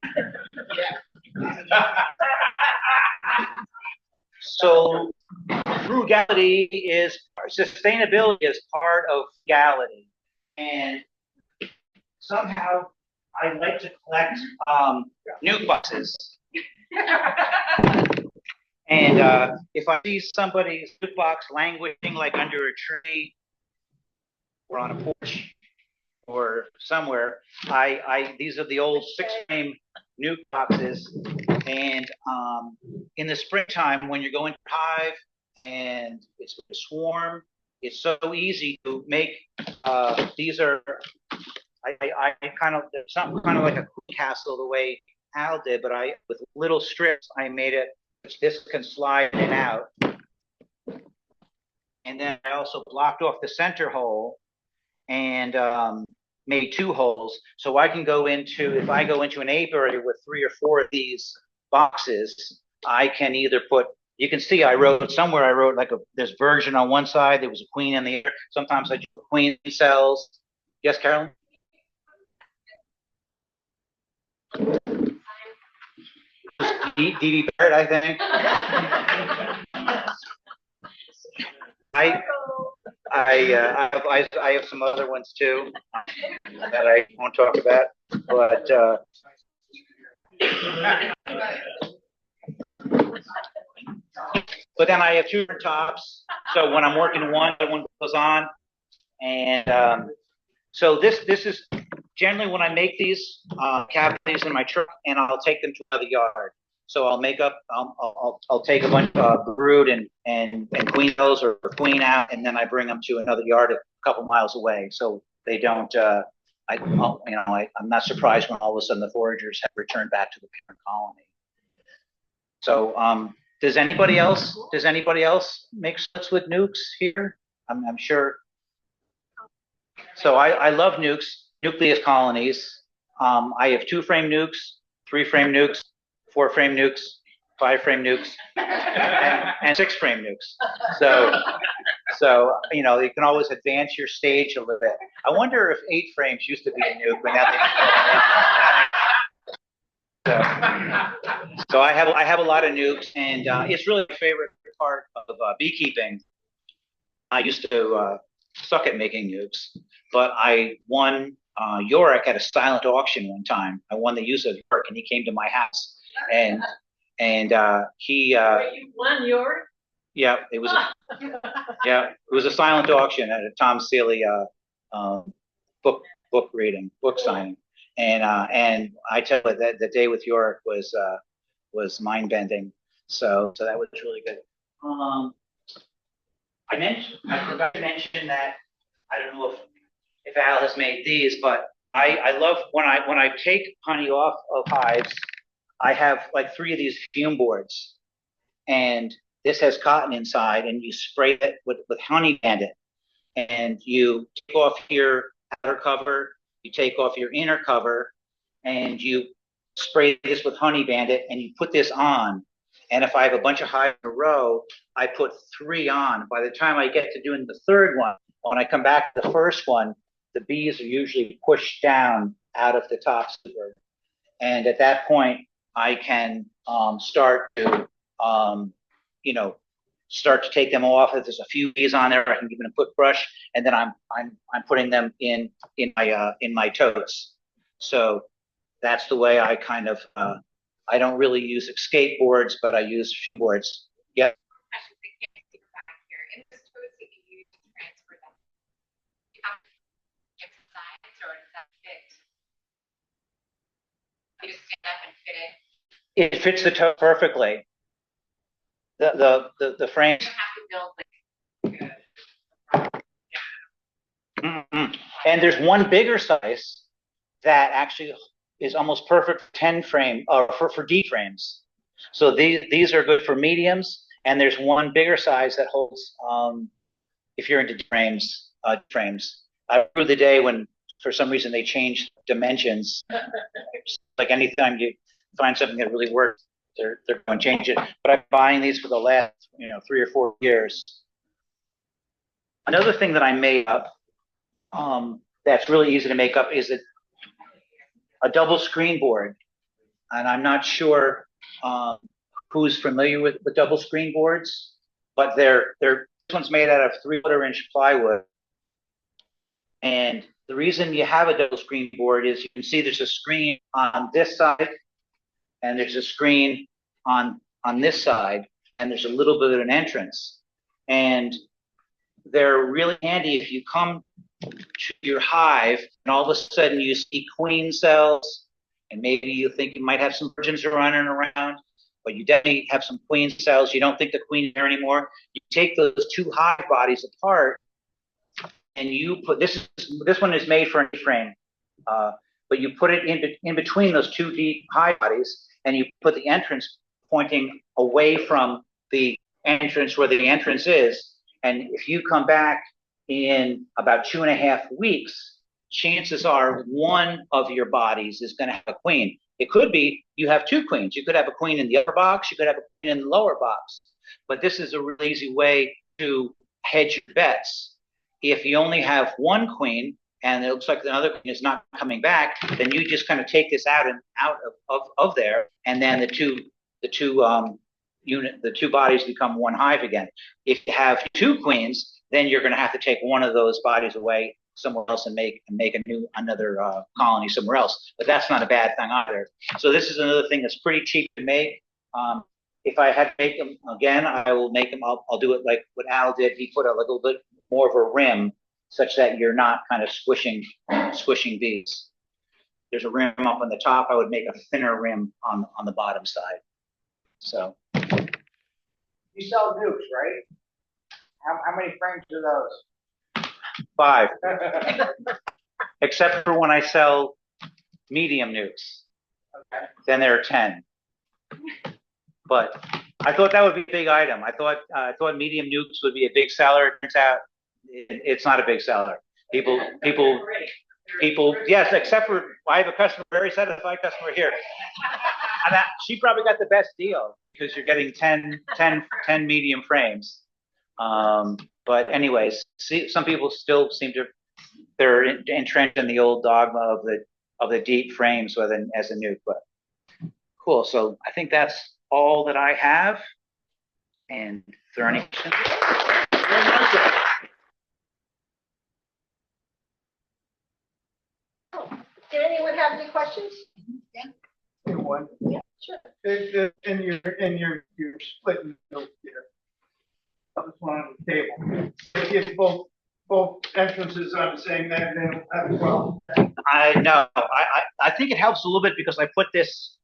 So sustainability is part of frugality, and somehow I like to collect nuke boxes. And if I see somebody's nuke box languishing like under a tree or on a porch or somewhere, these are the old 6-frame nuke boxes. And in the springtime, when you're going to hive and it's a swarm, it's so easy to make. These are I kind of, there's something kind of like a castle the way Al did, but with little strips I made it. This can slide in and out. And then I also blocked off the center hole and made 2 holes. So I can go into, if I go into an apiary with 3 or 4 of these boxes, I can either put, you can see I wrote like there's version on one side, there was a queen in the other. Sometimes I do queen cells. Yes, Carolyn? D.D. Barrett, I think. I have some other ones too that I won't talk about, but then I have 2 tops. So when I'm working one goes on, and so this is generally when I make these cavities in my truck, and I'll take them to another yard. So I'll take a bunch of brood and queen cells or queen out, and then I bring them to another yard a couple miles away. So they don't. I'm not surprised when all of a sudden the foragers have returned back to the parent colony. So does anybody else make sets with nukes here? I'm sure. So I love nukes, nucleus colonies. I have 2-frame nukes, 3-frame nukes, 4-frame nukes, 5-frame nukes, and 6-frame nukes. So you can always advance your stage a little bit. I wonder if 8 frames used to be a nuke, but now so I have a lot of nukes, and it's really my favorite part of beekeeping. I used to suck at making nukes, but I won Yorick at a silent auction one time. I won the use of Yorick, and he came to my house. And he You won Yorick? Yeah, it was a silent auction at a Tom Seeley book signing, and I tell you that the day with Yorick was mind bending. So that was really good. I forgot to mention that I don't know if Al has made these, but I love when I take honey off of hives. I have like 3 of these fume boards, and this has cotton inside, and you spray it with honey bandit, and you take off your outer cover, you take off your inner cover, and you spray this with honey bandit, and you put this on. And if I have a bunch of hives in a row, I put 3 on. By the time I get to doing the 3rd one, when I come back to the first one, the bees are usually pushed down out of the top super. And at that point, I can start to take them off. If there's a few bees on there, I can give them a quick brush, and then I'm putting them in my totes. So that's the way I kind of I don't really use escape boards, but I use boards. Yeah. In this totes that you use to transfer them, you have to exercise or does that fit? You just stand up and fit it. It fits the tote perfectly. The frame. You don't have to build like. Mm-hmm. And there's one bigger size that actually is almost perfect for 10 frame or for D frames. So these are good for mediums, and there's one bigger size that holds if you're into frames, I remember the day when, for some reason, they changed dimensions. Like anytime you find something that really works, they're going to change it. But I'm buying these for the last, 3 or 4 years. Another thing that I made up, that's really easy to make up is a double screen board. And I'm not sure who's familiar with double screen boards, but this one's made out of 3/4-inch plywood. And the reason you have a double screen board is you can see there's a screen on this side, and there's a screen on this side, and there's a little bit of an entrance. And they're really handy if you come to your hive and all of a sudden you see queen cells, and maybe you think you might have some virgins running around, but you definitely have some queen cells. You don't think the queen is there anymore. You take those 2 hive bodies apart, and you put this one is made for any frame, but you put it in between those 2 deep hive bodies, and you put the entrance pointing away from the entrance where the entrance is. And if you come back in about 2.5 weeks, chances are one of your bodies is going to have a queen. It could be you have 2 queens. You could have a queen in the upper box. You could have a queen in the lower box. But this is a really easy way to hedge your bets. If you only have 1 queen and it looks like the other queen is not coming back, then you just kind of take this out of there, and then the two bodies become 1 hive again. If you have 2 queens, then you're going to have to take one of those bodies away somewhere else and make another colony somewhere else. But that's not a bad thing either. So this is another thing that's pretty cheap to make. If I had to make them again, I will make them. I'll do it like what Al did. He put a little bit more of a rim, such that you're not kind of squishing bees. There's a rim up on the top. I would make a thinner rim on the bottom side. So. You sell nukes, right? How many frames are those? 5. Except for when I sell medium nukes. Okay. Then there are 10. But I thought that would be a big item. I thought medium nukes would be a big seller. It turns out it's not a big seller. People, yes, except for I have a customer, very satisfied customer here. And she probably got the best deal because you're getting 10 medium frames. But anyways, some people still seem to, they're entrenched in the old dogma of the deep frames as a nuke. But cool. So I think that's all that I have. And if there are any questions. Did anyone have any questions? One. Yeah, sure. In your splitting note here. That was one on the table. If both entrances are the same, then they'll have 12. I think it helps a little bit because I put this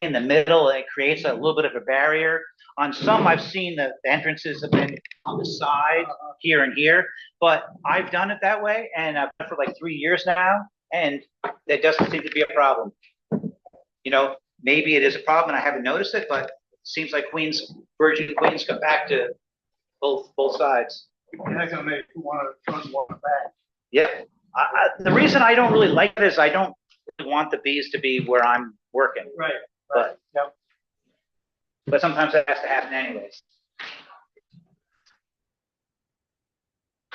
in the middle. It creates a little bit of a barrier. On some, I've seen the entrances have been on the side, here and here, but I've done it that way, and I've done it for like 3 years now, and it doesn't seem to be a problem. Maybe it is a problem and I haven't noticed it, but it seems like virgin queens come back to both sides. You're not gonna make one front and one back. Yeah. The reason I don't really like it is I don't really want the bees to be where I'm working. Right. But, Yep. But sometimes that has to happen anyways.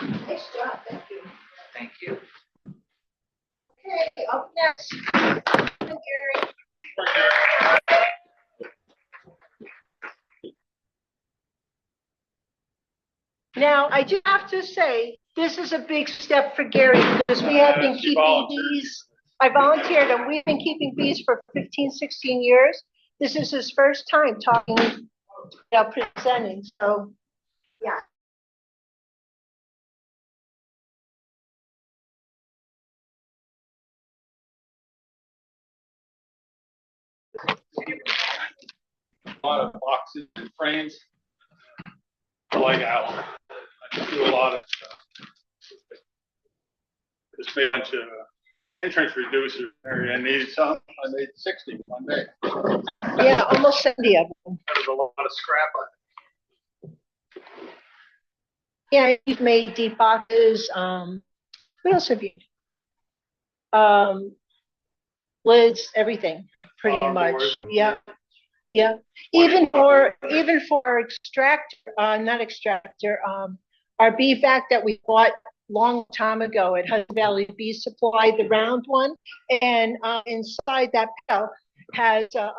Nice job, thank you. Thank you. Okay, up next. Gary. Now, I do have to say, this is a big step for Gary because we have been keeping bees. I volunteered and we've been keeping bees for 15, 16 years. This is his first time talking, presenting. So, yeah. A lot of boxes and frames. I like Al. I do a lot of stuff. Just made a bunch of entrance reducers area. I needed some. I made 60 one day. Yeah, almost 70 of them. That was a lot of scrap on Yeah, you've made deep boxes. What else have you? Lids, everything, pretty much. Doors. Yeah, yeah. Even for extractor, not extractor, our bee vac that we bought long time ago at Hudson Valley Bee Supply, the round one, and inside that pail has a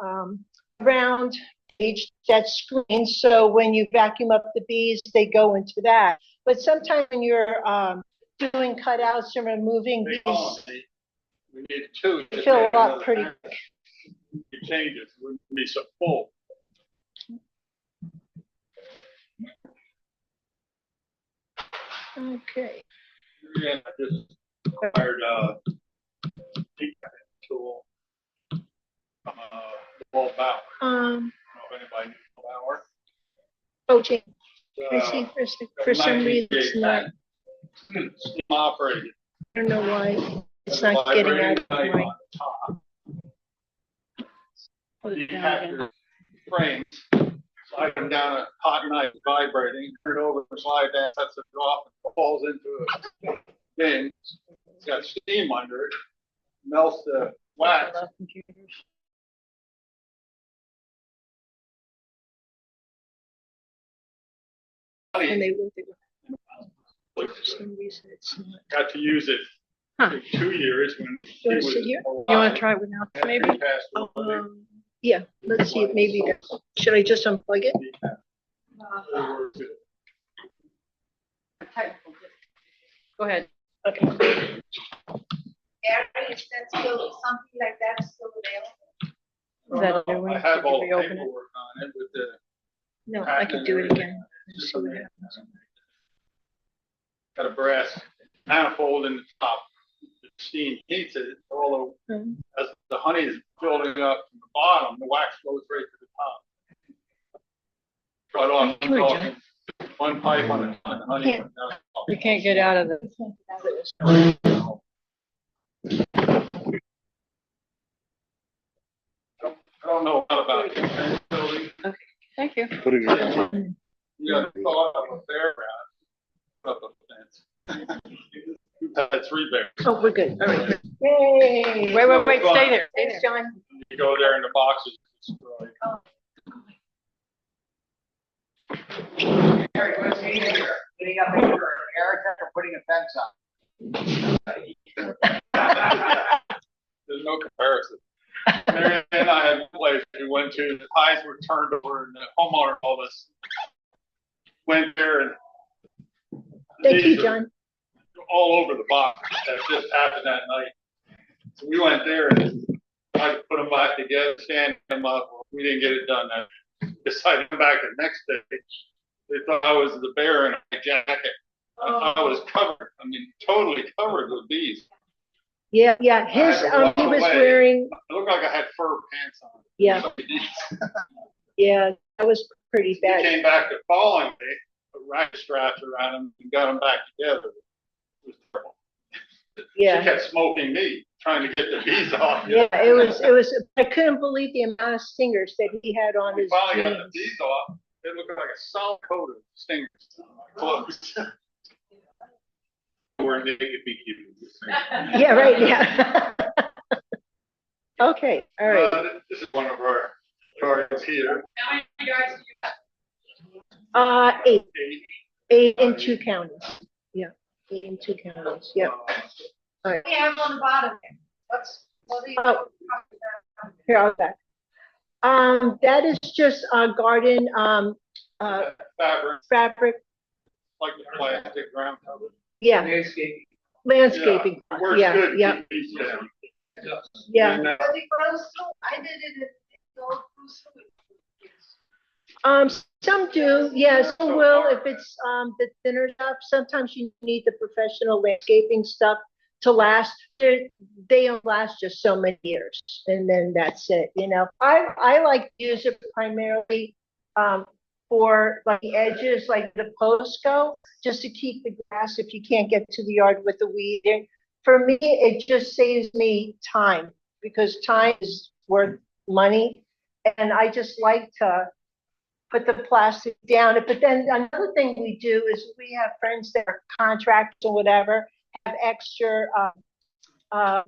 round cage that's screened, so when you vacuum up the bees, they go into that. But sometimes when you're doing cutouts and removing They bees, call me. We need two. they to fill make up another pretty tank. quick. You change it, it wouldn't be so full. Okay. Yeah, I just acquired deep tool from Wall Bauer. I don't know if anybody knows Bauer. Coaching. I see for some reason it's not, Steam operated. I don't know why it's not getting out of Vibrating my. on top. Put it You down have again. your frames, slide them down a hot knife, vibrating, turn it over and slide down, sets it off, and falls into a thing. It's got steam under it, melts the wax. And they will do it. For some reason it's not. Got to use it Huh. for 2 years when You he wanna was. sit here? alive. You wanna try it without, After he maybe? passed away, Yeah, let's see if maybe, should I just unplug it? he passed away. Go ahead. Okay. Gary, is that still, something like that still available? Is that a new one? I have Did you all the reopen it? paperwork on it with the. No, I could do it again. Let's see what happens. Got a brass manifold in the top. The steam heats it, although Mhm. as the honey is building up from the bottom, the wax flows right to the top. Cut off, Good, talking, one pipe on the honey. Yeah. comes down. You can't get out of the. I don't know a lot about defense building. Thank you. You got thought of a fair ground, up a fence. We've had 3 bears. Oh, we're good, all right. Yay. Wait, stay there. Thanks, John. You go there and the boxes destroyed. Eric, what's he here? Getting up in here, Eric, after putting a fence up. There's no comparison. Mary and I had a place we went to, the ties were turned over and the homeowner told us. Went there and. Thank you, these are John. All over the box. That just happened that night. So we went there and tried to put them back together, stand them up. We didn't get it done then. Decided to come back the next day. They thought I was the bear in a jacket. I was covered, I mean, totally covered with bees. Yeah, yeah, his, I had to walk he was away. wearing, It looked like I had fur pants on. yeah, yeah, that was pretty He bad. came back the following day, put racket straps around him and got him back together. It was terrible. She Yeah, kept smoking me, trying to get the bees off. yeah, it was, I couldn't believe the amount of stingers that he had on We his finally got the jeans. bees off. It looked like a solid coat of stingers on my clothes. We're naked beekeepers. Yeah, right, yeah. Okay, all right. This is one of our charts here. How many yards do you have? 8, 8. 8 in 2 counties. Yeah, 8 in 2 counties, yeah. All right. We have on the bottom here. What are you? Oh. Here, I'll back. That is just garden, Fabric, fabric, like the plastic ground cover. yeah, Landscape. landscaping, Yeah, it works yeah, good to yeah, keep bees down. yeah. And, But it goes through, I did it, it goes through. Some do, yeah, some will if it's, the thinner stuff. Sometimes you need the professional landscaping stuff to last. They don't last just so many years, and then that's it, you know. I like to use it primarily, for like the edges, like the posts go, just to keep the grass if you can't get to the yard with the weeding. For me, it just saves me time, because time is worth money, and I just like to put the plastic down. But then another thing we do is we have friends that are contractors or whatever, have extra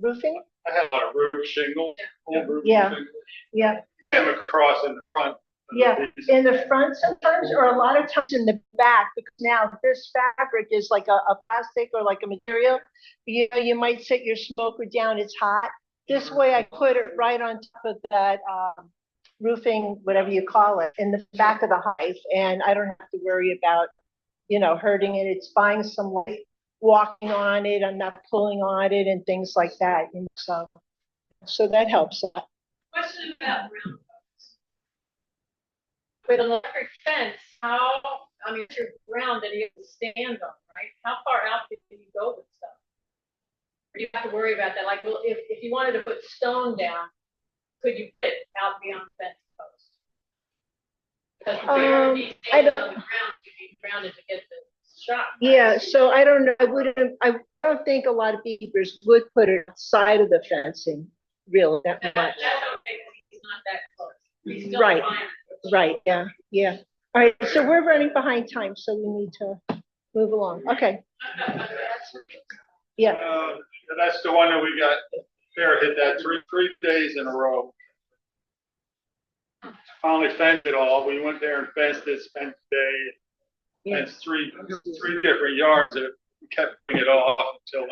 roofing. I had a roof shingle, old roof Yeah. shingle. Yeah, Came across in the front. of the yeah, piece. in the front sometimes, or a lot of times in the back, because now this fabric is like a plastic or like a material. You know, you might set your smoker down, it's hot. This way I put it right on top of that roofing, whatever you call it, in the back of the hive, and I don't have to worry about, you know, hurting it. It's buying some light, walking on it, I'm not pulling on it and things like that, you know, so that helps. Question about ground coverage. With an electric fence, how, I mean, it's your ground that you have to stand on, right? How far out can you go with stuff? Or do you have to worry about that? Like, well, if you wanted to put stone down, could you put it out beyond the fence post? Because the bear needs to I stand don't- on the ground to be grounded to get the shot. Yeah, so I don't know, I don't think a lot of beavers would put it outside of the fencing, really, that That's much. okay, he's not that close. He's still Right. fine. Right, yeah, yeah. All right, so we're running behind time, so we need to move along. Okay, yeah, That's the one that we got, bear hit that three days in a row. Finally fenced it all. We went there and fenced it, spent the day, yeah, fenced three different yards that we kept putting it off until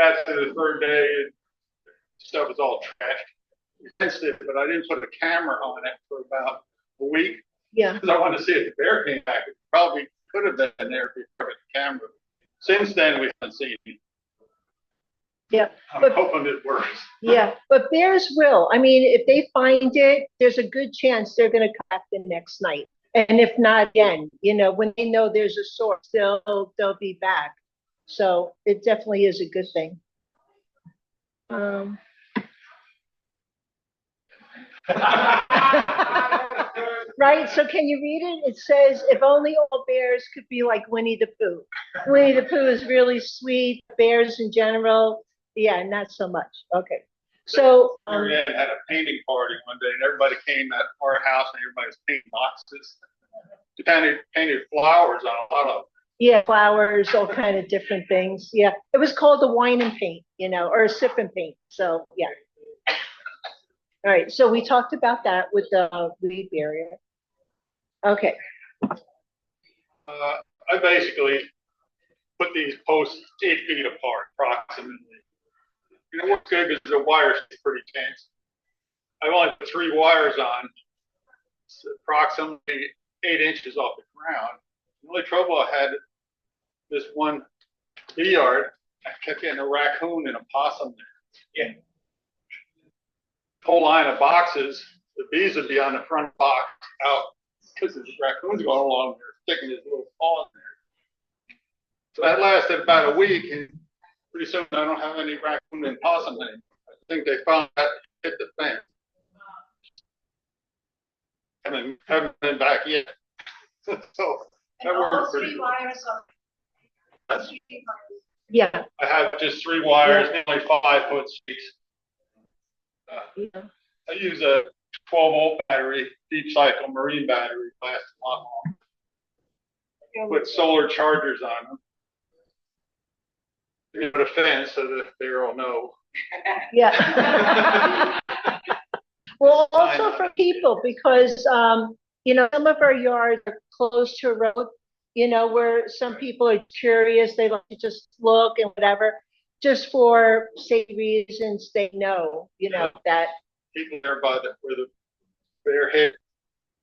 after the third day, stuff was all trashed. We fenced it, but I didn't put a camera on it for about a week yeah. because I wanted to see if the bear came back. It probably could have been there before the camera. Since then, we haven't seen it. Yeah, I'm but- hoping it works. Yeah, but bears will. I mean, if they find it, there's a good chance they're gonna come back the next night. And if not again, you know, when they know there's a source, they'll be back. So it definitely is a good thing. Right, so can you read it? It says, if only all bears could be like Winnie the Pooh. Winnie the Pooh is really sweet, bears in general, yeah, not so much, okay. So, We had a painting party one day, and everybody came at our house, and everybody was painting boxes. They painted flowers on a lot of them. yeah, flowers, all kind of different things, yeah. It was called the wine and paint, you know, or a sip and paint, so, yeah. All right, so we talked about that with the weed barrier. Okay, I basically put these posts 8 feet apart approximately. You know what's good because the wires are pretty tense. I've only put 3 wires on, it's approximately 8 inches off the ground. The only trouble I had this one bee yard, I kept getting a raccoon and a possum there. Yeah. Whole line of boxes, the bees would be on the front box out because the raccoon's going along there, sticking his little paw in there. So that lasted about a week, and pretty soon I don't have any raccoon and possum anymore. I think they found that hit the fence. Haven't been back yet. So that worked pretty well. That's- yeah, I have just 3 wires, only 5-foot stakes. yeah, I use a 12-volt battery, deep cycle marine battery, lasts a lot longer. Put solar chargers on them. You put a fence so that they will know. yeah. Well, also for people, because, you know, some of our yards are close to a road, you know, where some people are curious, they like to just look and whatever, just for safety reasons, they know, you know, that, People there by where the bear hit,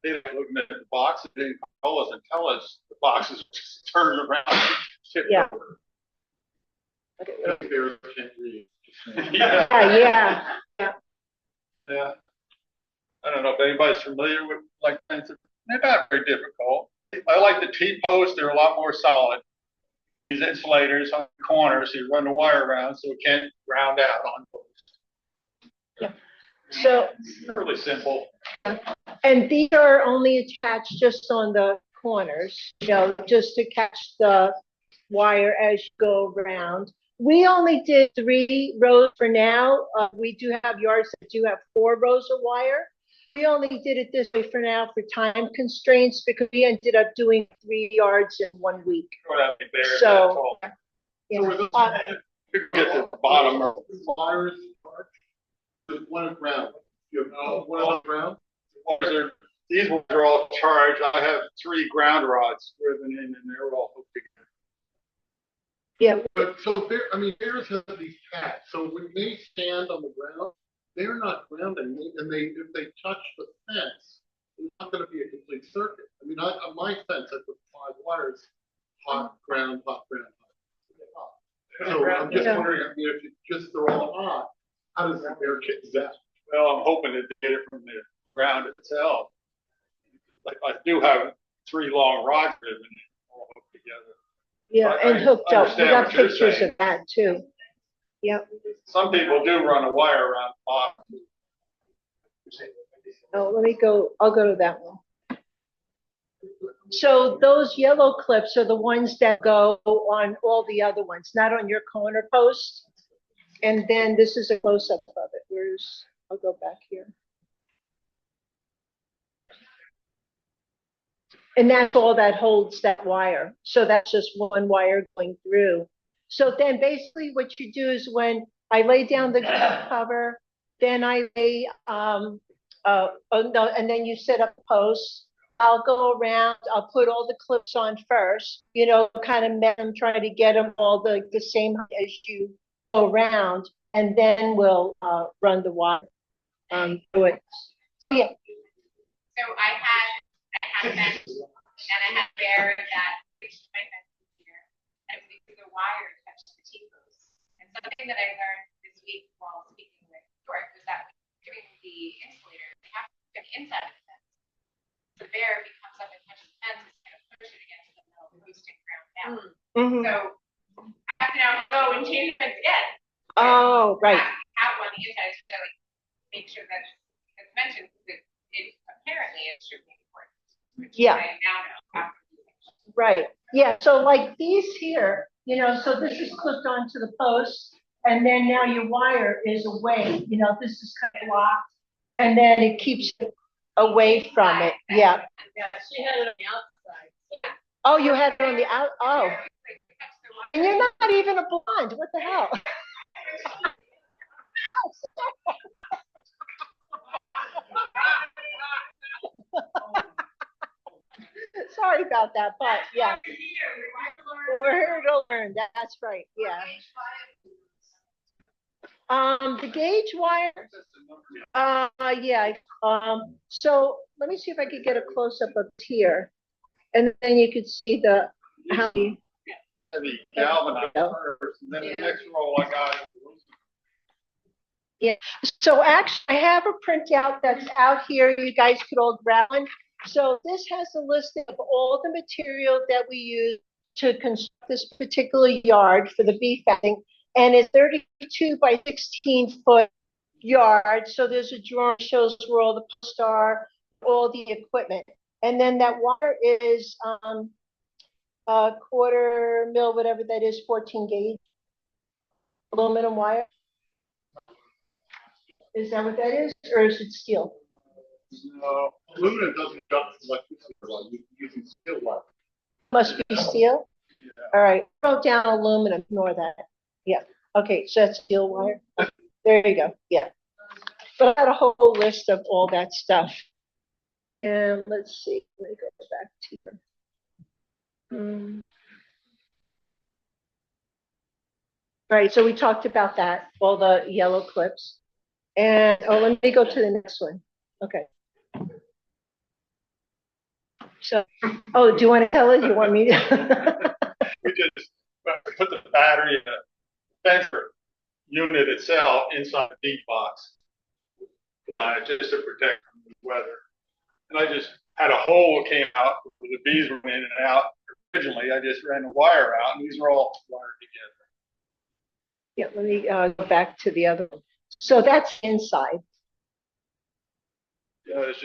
they were looking at the box, they didn't call us and tell us the box is just turning around. tipped Yeah. over. The bear can't read. yeah, Yeah. I don't know if anybody's familiar with like fences. They're not very difficult. I like the T-posts. They're a lot more solid. These insulators on the corners, so you run the wire around so it can't round out on posts. so, Really simple. and these are only attached just on the corners, you know, just to catch the wire as you go around. We only did 3 rows for now. We do have yards that do have 4 rows of wire. we only did it this way for now for time constraints because we ended up doing 3 yards in 1 week. Don't have any bears, So, that's all. you know, You can get to the bottom of. Wires, there's one ground. You have one on the ground? These ones are all charged. I have 3 ground rods driven in and they're all hooked together. yeah, But so bears have these pads. So when they stand on the ground, they're not grounding, and if they touch the fence, it's not going to be a complete circuit. I mean, on my fence, I put 5 wires, hot ground, hot ground, hot. So I'm just wondering, I mean, if they're all hot, how does the bear get that? Well, I'm hoping to get it from the ground itself. Like I do have 3 long rods driven all hooked together. yeah, I and hooked up. We understand got what you're pictures saying. of that too. Yep. Some people do run a wire around the bottom. Oh, let me go, I'll go to that one. So those yellow clips are the ones that go on all the other ones, not on your corner post. And then this is a close-up of it. I'll go back here. And that's all that holds that wire. So that's just one wire going through. So then basically what you do is when I lay down the cover, then I lay, and then you set up posts. I'll go around, I'll put all the clips on first, you know, kind of met them, try to get them all the same height as you go around, and then we'll run the wire through it. Yeah. So I had a fence and I had a bear that reached my fence here, and because the wire touched the T-posts. And something that I learned this week while speaking with George was that doing the insulator, they have to put inside of the fence. The bear, if he comes up and touches the fence, it's going to push it against the middle of the roosting ground down. Mm-hmm. So I have to now go and change the fence again. Oh, right. Have one on the inside to like make sure that it's mentioned because it apparently is extremely important. Which Yeah. I now know after the election. Right. Yeah. So like these here, you know, so this is clipped onto the post, and then now your wire is away. You know, this is kind of locked, and then it keeps it away from it. Yeah. Yeah, she had it on the outside. Oh, you had it on the out. Oh, and you're not even a blonde. What the hell? Sorry about that, but yeah, we're here to learn. That's right. Yeah. The gauge wire. Yeah. So let me see if I could get a close up of here, and then you could see how you. Heavy galvanized first, and then the next roll I got. Yeah. So actually, I have a printout that's out here. You guys could all grab one. So this has a list of all the material that we use to construct this particular yard for the bee fatting, and it's 32 by 16 foot yard. So there's a drawing that shows where all the posts are, all the equipment, and then that wire is a 1/4 mil, whatever that is, 14 gauge aluminum wire. Is that what that is, or is it steel? No, aluminum doesn't cut electricity like using steel wire. Must be steel? Yeah. All right, wrote down aluminum, ignore that. Yeah, okay, so that's steel wire. There you go, yeah. But I had a whole list of all that stuff. And let's see, let me go back to here. All right, so we talked about that, all the yellow clips. And, oh, let me go to the next one. Okay. So, oh, do you want to tell it? Do you want me to? We just put the battery in the fencer unit itself inside the deep box, just to protect from the weather. And I just had a hole that came out where the bees were in and out. Originally, I just ran the wire out, and these are all wired together. Yeah, let me go back to the other one. So that's inside. Yeah, it's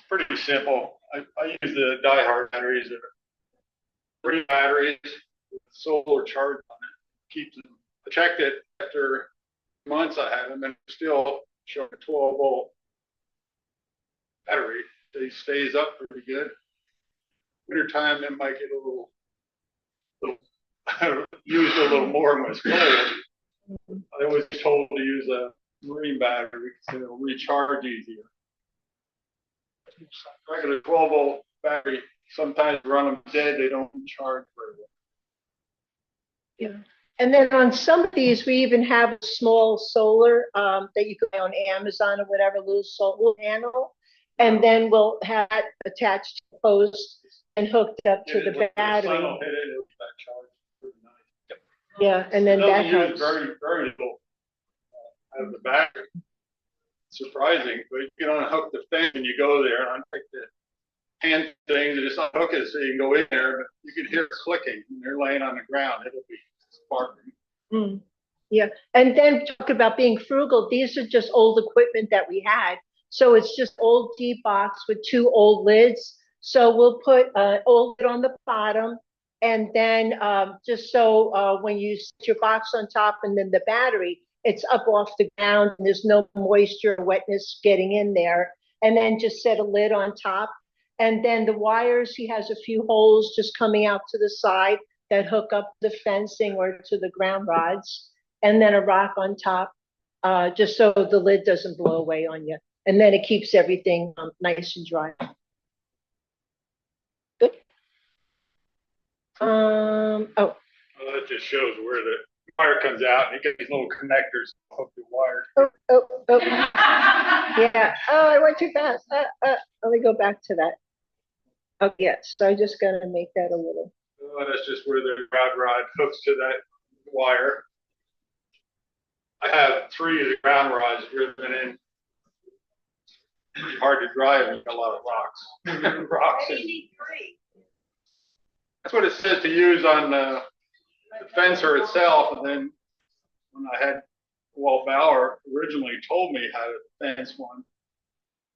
pretty simple. I use the Die-Hard batteries that are free batteries with solar charge on it. Keeps them. I checked it after months I had them, and still showing 12 volt. usually stays up pretty good. Winter time, it might get a little used a little more when it's cold. I was told to use a marine battery because it'll recharge easier. Regular 12-volt battery, sometimes run them dead, they don't charge very well. Yeah. And then on some of these, we even have a small solar that you can buy on Amazon or whatever, little solar panel. And then we'll have it attached to the post and hooked up to the battery. Sun will hit it, it'll charge pretty nice. Yeah, and then that It doesn't helps. use very little out of the battery. Surprising, but you can unhook the thing and you go there and unhook the hand thing and just unhook it so you can go in there, but you can hear it clicking when they're laying on the ground. It'll be sparking. Mm. Yeah, and then talk about being frugal. These are just old equipment that we had. So it's just old deep box with 2 old lids. So we'll put an old lid on the bottom, and then just so when you set your box on top and then the battery, it's up off the ground and there's no moisture or wetness getting in there. And then just set a lid on top. And then the wires, he has a few holes just coming out to the side that hook up the fencing or to the ground rods. And then a rock on top, just so the lid doesn't blow away on you. And then it keeps everything nice and dry. Good. Well, that just shows where the wire comes out, and you get these little connectors to hook the wire. Oh. Yeah. Oh, I went too fast. Let me go back to that. Oh, yes. So I'm just going to make that a little. That's just where the ground rod hooks to that wire. I have 3 of the ground rods driven in. Pretty hard to drive and a lot of rocks. Rocks. Why do you need 3? That's what it says to use on the fencer itself. And then when I had Walt Bauer originally told me how to fence one,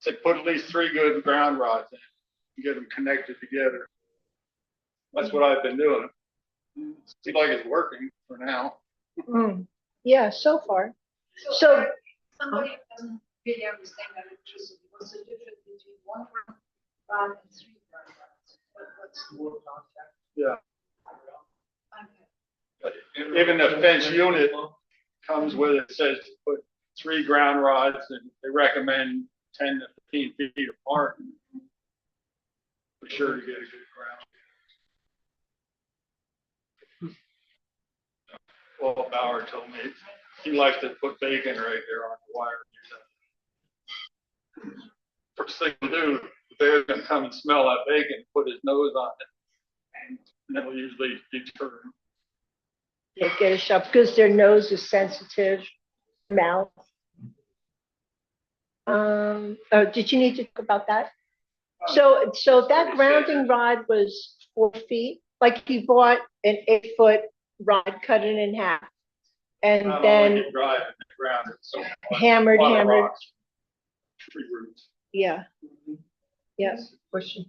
said put at least 3 good ground rods in and get them connected together. That's what I've been doing. Seems like it's working for now. Yeah, so far. So somebody doesn't really understand electricity. What's the difference between 1 rod and 3 rods? What's the word contact? Yeah. Even the fence unit comes with it, says to put 3 ground rods, and they recommend 10 to 15 feet apart. For sure to get a good ground. Well, Bauer told me he likes to put bacon right there on the wire. First thing to do, the bear's gonna come and smell that bacon, put his nose on it, and that'll usually deter him. they get a shot because their nose is sensitive, mouth. Oh, did you need to talk about that? So that grounding rod was 4 feet. Like he bought an 8-foot rod, cut it in half, and Not then only drive in the ground, it's so hammered. rocks, tree roots. Yeah. Yeah. Question.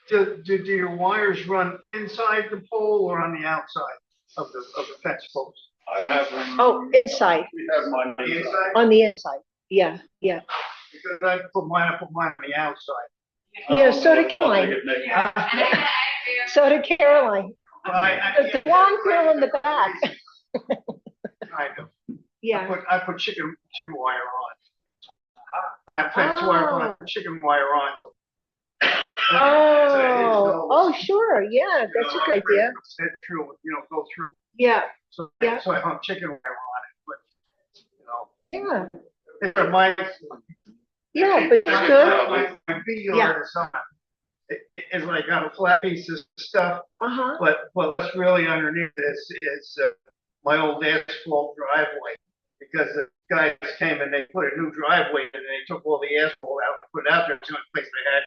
Do your wires run inside the pole or on the outside of the fence post? I have them. Oh, inside, We have mine inside. on the inside. Yeah. Because I put mine on the outside. Yeah, so did I'll Caroline. take it, make it. And I agree with So did Caroline. The blonde girl in the back. I know. Yeah. I put chicken wire on. I fence wire on, I put chicken wire on. Oh, sure. Yeah, that's a good idea. Head through, go through. Yeah. So, Yeah. so I hung chicken wire on it, but, Yeah. it's my. Yeah, but it's good. My big yard is on. It's like on a flat piece of stuff, Uh-huh. but what's really underneath is my old asphalt driveway. Because the guys came and they put a new driveway in and they took all the asphalt out and put it out there. It's the only place they had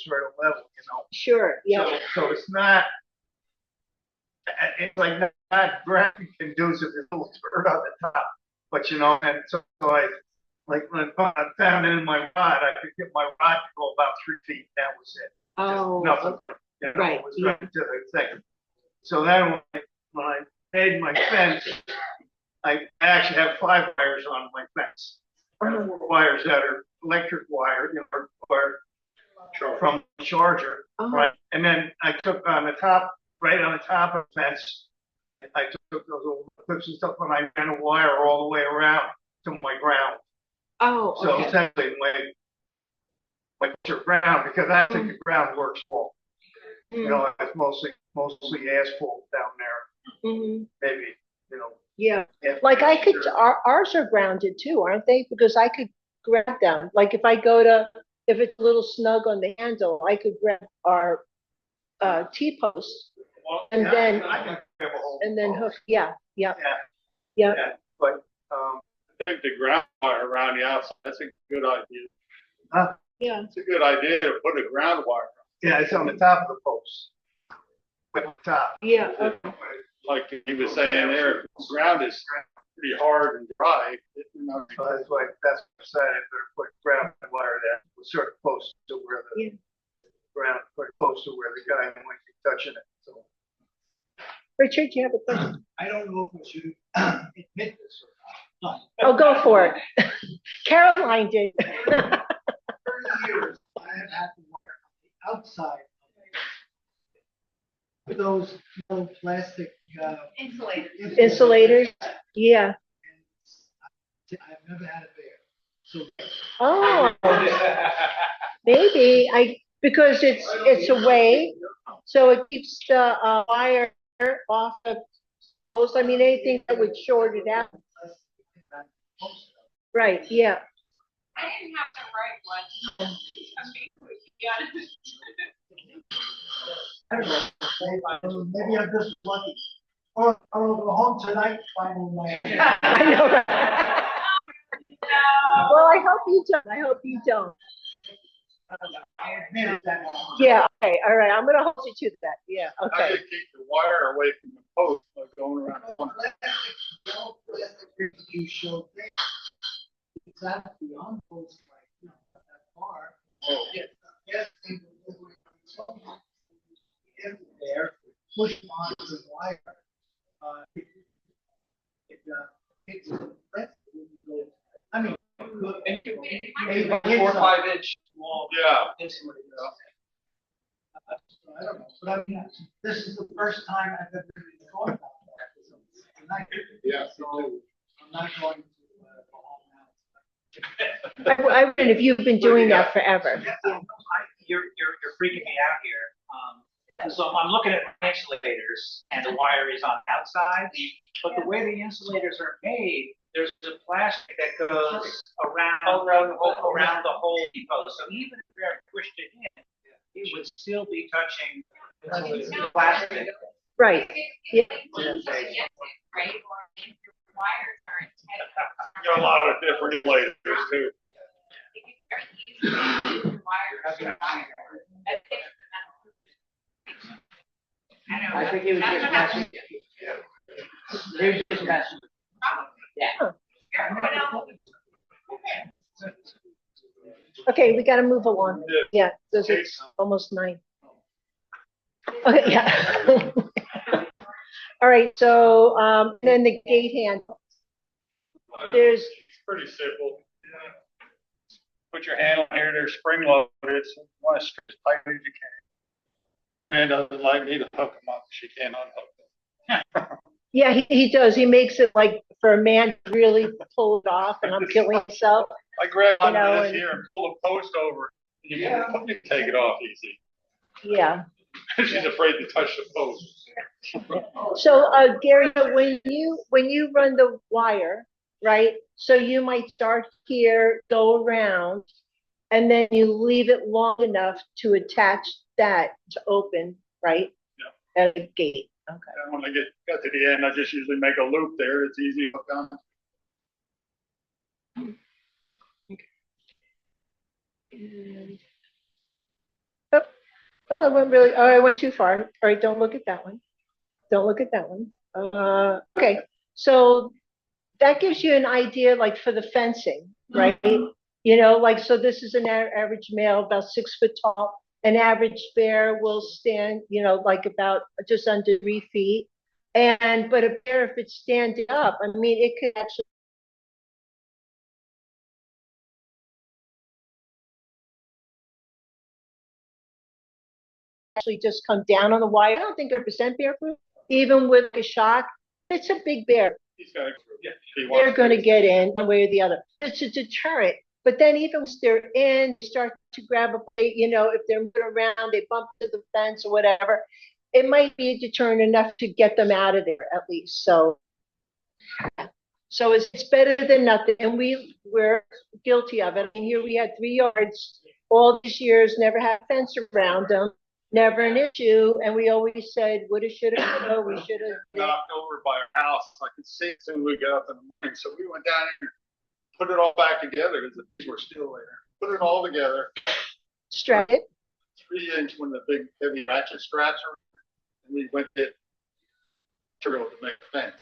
sort of level, Sure. Yeah. So it's not, it's like not ground conducive, there's a little dirt on the top. But and so I, like when I found it in my rod, I could get my rod to go about 3 feet. That was it. Oh. Nothing. Right, It was right to the thing. So then when I made my fence, I actually have 5 wires on my fence. 4 wires that are electric wire, or from the charger, right? And then I took on the top, right on the top of the fence, I took those little clips and stuff, and I ran a wire all the way around to my ground. Oh, So okay. essentially, like your ground, because I think the ground works well. You know, it's mostly asphalt down there. Mm-hmm. Maybe, Yeah, like I could, ours are grounded too, aren't they? Because I could grab them. Like if it's a little snug on the handle, I could grab our T-post and then I can grab a hold. hook. Yeah. Yeah, but I think the ground wire around the outside, that's a good idea. Yeah. It's a good idea to put a ground wire. yeah, it's on the top of the post. At the top. Yeah. Like he was saying there, the ground is pretty hard and dry. So that's why that's decided to put ground wire that was sort of close to where the ground, pretty close to where the guy might be touching it. So. Richard, do you have a question? I don't know if I should admit this or not. Oh, go for it. Caroline did. 30 years, I have had to work on the outside of those little plastic Insulators. Insulators? Yeah. And I've never had a bear. So Oh, maybe because it's away, so it keeps the wire off the post. I mean, anything that would short it out. Right, yeah. I didn't have the right one. I don't know. Maybe I'm just lucky. Or I'll go home tonight finding my. I know. Right? Well, I hope you don't. I hope you don't. I admit that. Yeah, okay, all right. I'm gonna hold you to that. Yeah, How do okay. you keep the wire away from the post by going around the corner? You showed me. Exactly on post, like, not that far. Oh. There, push onto the wire. I mean, maybe 4 or 5 inch long. Yeah. Insulator. I don't know, but I mean, this is the first time I've ever been thought about that. Yeah. So I'm not going to go home now. I wonder if you've been doing that forever. You're freaking me out here. So I'm looking at my insulators and the wire is on the outside, but the way the insulators are made, there's a plastic that goes around the whole depot. So even if they're pushed it in, it would still be touching the plastic. Right. Yeah. Right? Or if your wires are intended. Got a lot of different layers too. It's very easy to wire your wire. I don't know. I think he was That's just what happens. messing. He was just messing. Probably. Everyone else. Okay, we gotta move along. Yeah, because it's almost 9. Okay, yeah. All right, so then the gate handle. There's It's pretty simple. Put your handle here, they're spring loaded, so you want to stretch as tight as you can. Man doesn't like me to hook them up, she can't unhook them. yeah, he does. He makes it like for a man to really pull it off, and I'm killing myself. I grab You onto know, this and- here and pull the post over, you can take it off easy. Yeah. She's afraid to touch the post. So, Gary, when you run the wire, right? So you might start here, go around, and then you leave it long enough to attach that to open, right? Yeah. At the gate. Okay. And when I got to the end, I just usually make a loop there, it's easy to hook on. Oh, I went really. Oh, I went too far. All right, don't look at that one. Don't look at that one. Okay, so that gives you an idea, like for the fencing, right? You know, like so. This is an average male, about 6 foot tall. An average bear will stand, you know, like about just under 3 feet. But a bear, if it's standing up, I mean, it could actually actually just come down on the wire. I don't think they're percent bear proof, even with a shock. It's a big bear. He's got, yeah, he They're wants going to get in one way or the other. It's a deterrent. But then even once they're in, they start to grab a plate, if they're moving around, they bump into the fence or whatever, it might be a deterrent enough to get them out of there at least. So it's better than nothing. And we're guilty of it. I mean, here we had 3 yards all these years, never had a fence around them, never an issue. And we always said, woulda, shoulda, coulda, we should have. knocked over by our house. I could see it as soon as we got up in the morning. So we went down and put it all back together because the things were still there. Put it all together. Strap it. 3-inch when the big heavy ratchet straps are. And we went to material to make a fence.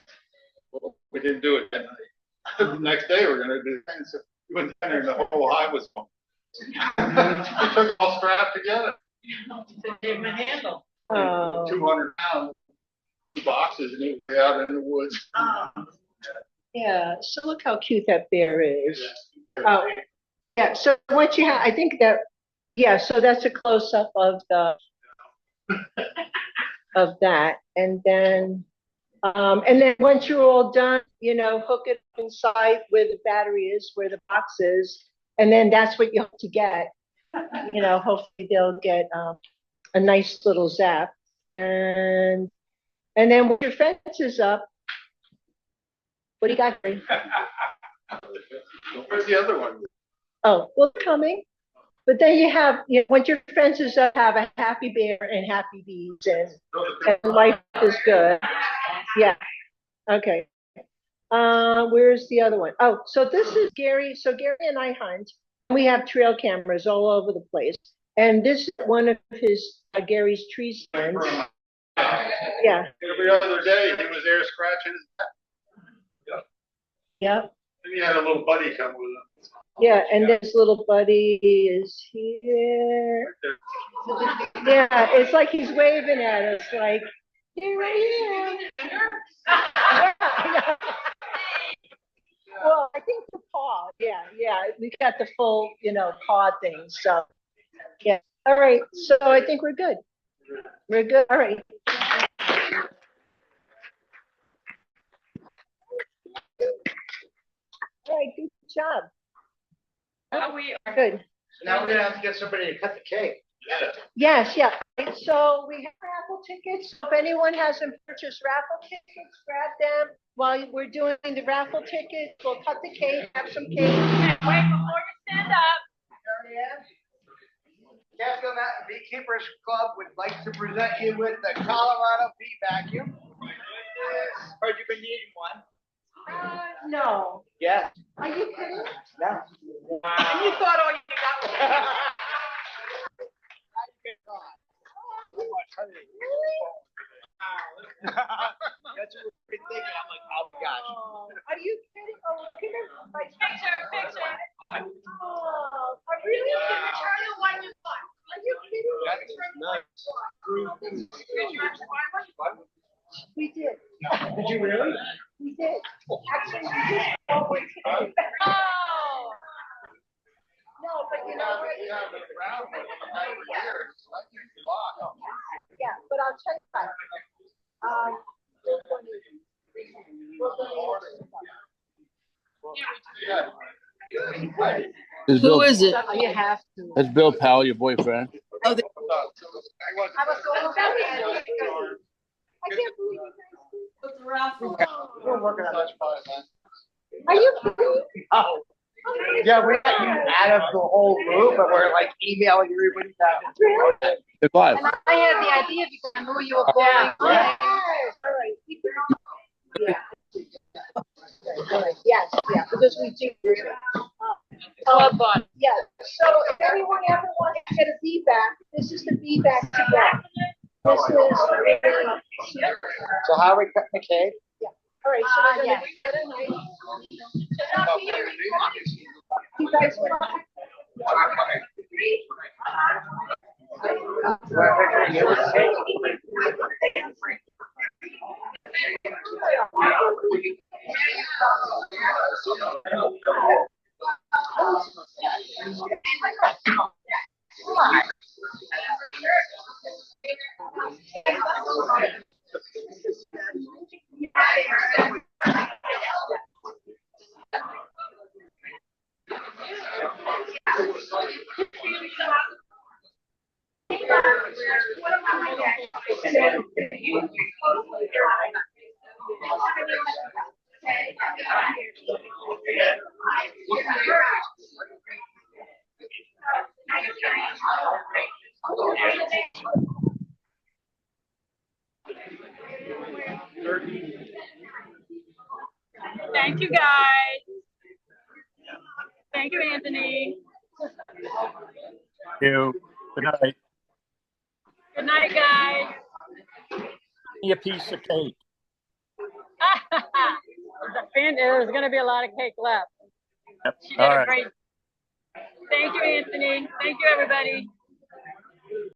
Well, we didn't do it that night. The next day we're gonna do the fence. So we went down there and the whole high was gone. We took it all strapped together. Give them a handle. 200 pounds boxes and it was out in the woods. Yeah, so look how cute that bear is. Oh, yeah, so once you have, I think that, yeah, so that's a close-up of that. And then once you're all done, hook it inside where the battery is, where the box is, and then that's what you hope to get. Hopefully they'll get a nice little zap. And then when your fence is up, what do you got, Gary? Where's the other one? Oh, well, coming. But then you have, once your fences up, have a happy bear and happy bees, and life is good. Yeah. Okay. Where's the other one? Oh, so this is Gary. So Gary and I hunt. We have trail cameras all over the place. And this is one of Gary's tree stands. Yeah. Every other day he was there scratching his back. Yep. And he had a little buddy come with him. Yeah, and this little buddy is here. Yeah, it's like he's waving at us, like, here I am. Well, I think the paw, yeah, we got the full, paw thing, so, yeah. All right, so I think we're good. We're good, all right. All right, good job. We are Good. So now we're gonna have to get somebody to cut the cake. Yes, yeah. So we have raffle tickets. If anyone hasn't purchased raffle tickets, grab them. While we're doing the raffle tickets, we'll cut the cake, have some cake. Wait, before you stand up. Casco Mountain Beekeepers Club would like to present you with the Colorado Bee Vacuum. Heard you've been needing one. No. Yes. Are you kidding? No. And you thought all you got was. That's what we've been thinking. I'm like, oh gosh. Are you kidding? Oh, look at it. Like, Picture. oh, I really can return the one you want. Are you kidding? We did. Did you really? We did. Actually, we did. Oh, we did. Oh. No, but you know what? Yeah, but I'll check that. Who is it? You have to. That's Bill Powell, your boyfriend. I was so happy. I can't believe it. We're working on this part, man. Are you kidding? Oh. Yeah, we're not out of the whole group, but we're like emailing everybody back. It's live. I had the idea because I knew you were going. Yeah. All right. Yes, because we do. Yeah. So if anyone ever wants to get a feedback, this is the feedback to get. This is. So how are we cutting the cake? Yeah. All right. So we're gonna do it tonight. You guys want? Thank you, Anthony. You. Good night. Good night, guys. Give me a piece of cake. There's going to be a lot of cake left. Yep. She did All a right. great. Thank you, Anthony. Thank you, everybody.